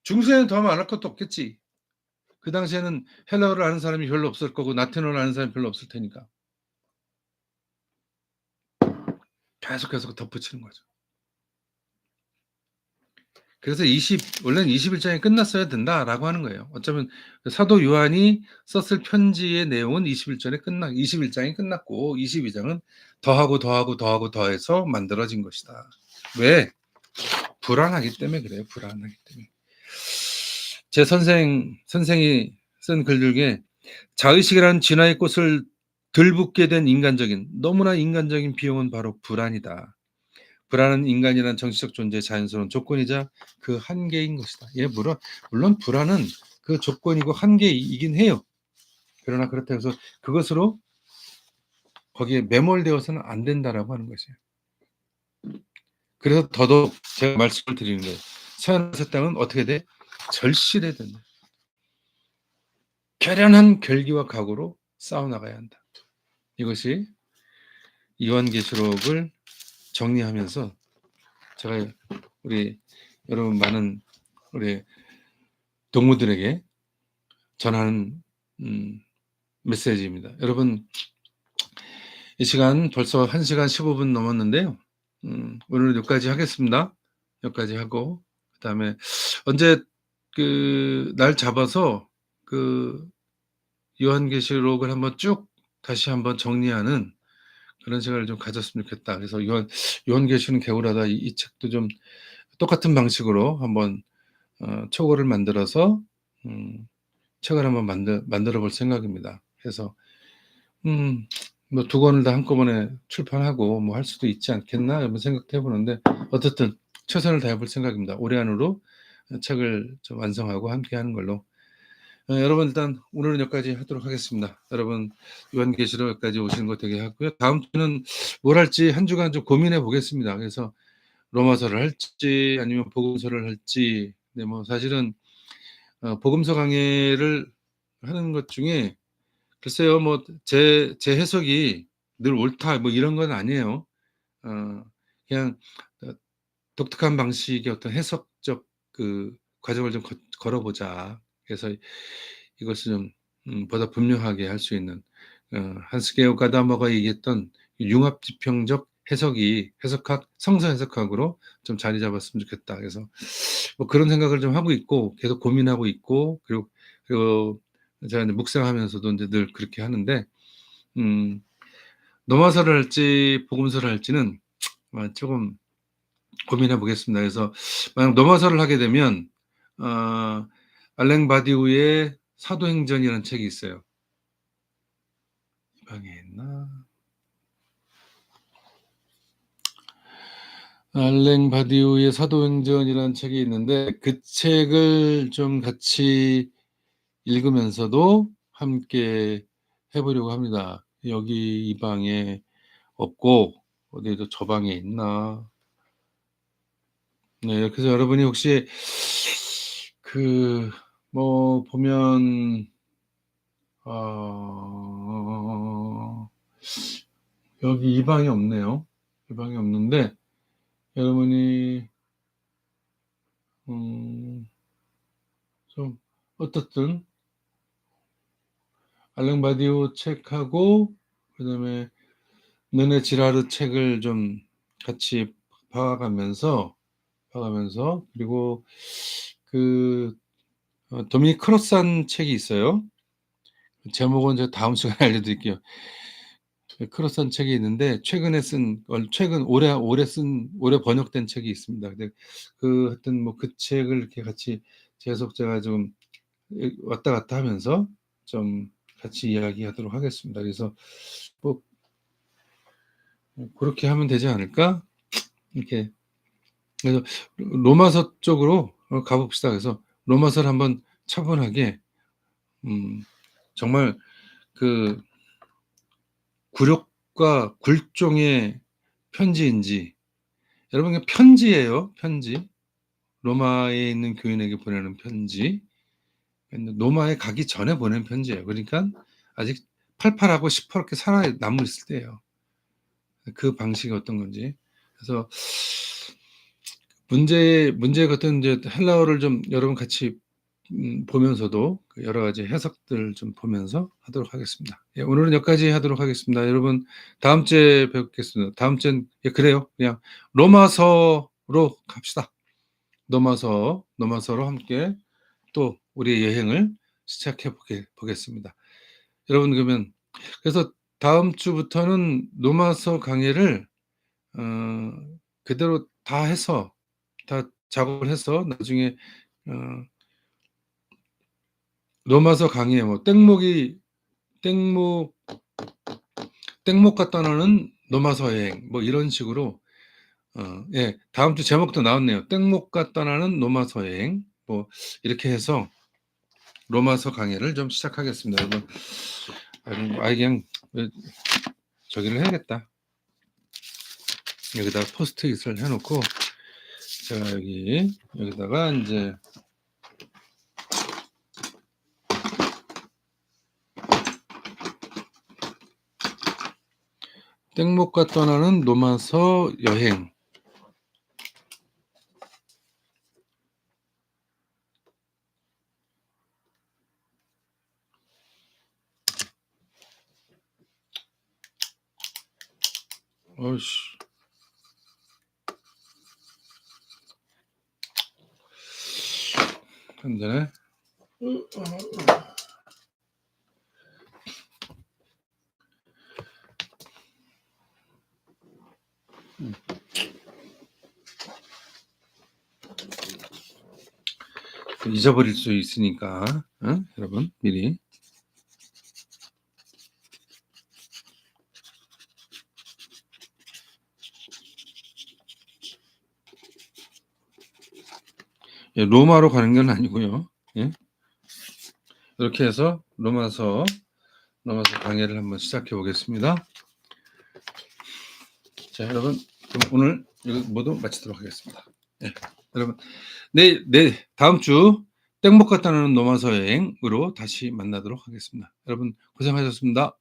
중세에는 더 많을 것도 없겠지. 그 당시에는 헬라어를 아는 사람이 별로 없을 거고 라틴어를 아는 사람이 별로 없을 테니까. 계속 덧붙이는 거죠. 그래서 원래는 21장이 끝났어야 된다라고 하는 거예요. 어쩌면 사도 요한이 썼을 편지의 내용은 21장이 끝났고 22장은 더해서 만들어진 것이다. 왜? 불안하기 때문에 그래요. 불안하기 때문에. 제 선생이 쓴 글 중에 자의식이라는 진화의 꽃을 들붙게 된 너무나 인간적인 비용은 바로 불안이다. 불안은 인간이란 정치적 존재의 자연스러운 조건이자 그 한계인 것이다. 예, 물론 불안은 그 조건이고 한계이긴 해요. 그러나 그렇다고 해서 그것으로 거기에 매몰되어서는 안 된다라고 하는 것이에요. 그래서 더더욱 제가 말씀을 드리는 거예요. 새하늘새 땅은 어떻게 돼? 절실해야 된다. 결연한 결기와 각오로 싸워나가야 한다. 이것이 요한계시록을 정리하면서 제가 우리 여러분 많은 우리 동무들에게 전하는 메시지입니다. 여러분 이 시간 벌써 1시간 15분 넘었는데요. 오늘 여기까지 하겠습니다. 여기까지 하고 그다음에 언제 날 잡아서 요한계시록을 한번 쭉 다시 한번 정리하는 그런 시간을 좀 가졌으면 좋겠다. 그래서 요한계시는 개울하다 이 책도 좀 똑같은 방식으로 한번 초고를 만들어서 책을 한번 만들어 볼 생각입니다. 그래서 뭐 2권을 다 한꺼번에 출판하고 뭐 할 수도 있지 않겠나 이런 생각도 해보는데 어쨌든 최선을 다해볼 생각입니다. 올해 안으로 책을 좀 완성하고 함께 하는 걸로. 여러분 일단 오늘은 여기까지 하도록 하겠습니다. 여러분 요한계시록 여기까지 오시는 거 되게 하고요. 다음 주는 뭘 할지 한 주간 좀 고민해 보겠습니다. 그래서 로마서를 할지 아니면 복음서를 할지. 네, 뭐 사실은 복음서 강해를 하는 것 중에 글쎄요, 뭐 제 해석이 늘 옳다 뭐 이런 건 아니에요. 그냥 독특한 방식의 어떤 해석적 과정을 좀 걸어보자. 그래서 이것을 좀 보다 분명하게 할 수 있는 한스게오 가다머가 얘기했던 융합지평적 해석학, 성서 해석학으로 좀 자리 잡았으면 좋겠다. 그래서 뭐 그런 생각을 좀 하고 있고 계속 고민하고 있고 그리고 제가 이제 묵상하면서도 이제 늘 그렇게 하는데 노마서를 할지 복음서를 할지는 조금 고민해 보겠습니다. 그래서 만약 노마서를 하게 되면 알랭 바디우의 사도행전이라는 책이 있어요. 이 방에 있나? 알랭 바디우의 사도행전이라는 책이 있는데 그 책을 좀 같이 읽으면서도 함께 해보려고 합니다. 여기 이 방에 없고 어디도 저 방에 있나? 네, 그래서 여러분이 혹시 뭐 보면 여기 이 방에 없네요. 이 방에 없는데 여러분이 좀 어떻든 알랭 바디오 책하고 그다음에 르네 지라르 책을 좀 같이 봐가면서 그리고 그 도미닉 크로산 책이 있어요. 제목은 제가 다음 시간에 알려드릴게요. 크로산 책이 있는데 최근에 쓴 최근 올해 번역된 책이 있습니다. 근데 하여튼 뭐 그 책을 이렇게 같이 계속 제가 좀 왔다 갔다 하면서 좀 같이 이야기하도록 하겠습니다. 그래서 뭐 그렇게 하면 되지 않을까? 이렇게 그래서 로마서 쪽으로 가봅시다. 그래서 로마서를 한번 차분하게 정말 그 굴욕과 굴종의 편지인지 여러분 그냥 편지예요. 편지. 로마에 있는 교인에게 보내는 편지. 로마에 가기 전에 보낸 편지예요. 그러니까 아직 팔팔하고 시퍼렇게 살아 남아 있을 때예요. 그 방식이 어떤 건지. 그래서 문제가 어떤 이제 헬라어를 좀 여러분 같이 보면서도 그 여러 가지 해석들을 좀 보면서 하도록 하겠습니다. 예, 오늘은 여기까지 하도록 하겠습니다. 여러분 다음 주에 뵙겠습니다. 다음 주엔 예, 그래요. 그냥 로마서로 갑시다. 로마서로 함께 또 우리의 여행을 시작해 보겠습니다. 여러분 그러면 그래서 다음 주부터는 로마서 강의를 그대로 다 해서 다 작업을 해서 나중에 어 로마서 강의에 뭐 땡목 땡목과 떠나는 로마서 여행 뭐 이런 식으로 예, 다음 주 제목도 나왔네요. 땡목과 떠나는 로마서 여행 뭐 이렇게 해서 로마서 강의를 좀 시작하겠습니다. 여러분 그냥 저기를 해야겠다. 여기다 포스트잇을 해놓고 제가 여기다가 이제 땡목과 떠나는 로마서 여행 어이씨 안 되네. 잊어버릴 수 있으니까 여러분 미리 예, 로마로 가는 건 아니고요. 예? 이렇게 해서 로마서 강의를 한번 시작해 보겠습니다. 자, 여러분 그럼 오늘 이거 모두 마치도록 하겠습니다. 예, 여러분 다음 주 땡목 갔다 오는 로마서 여행으로 다시 만나도록 하겠습니다. 여러분 고생하셨습니다.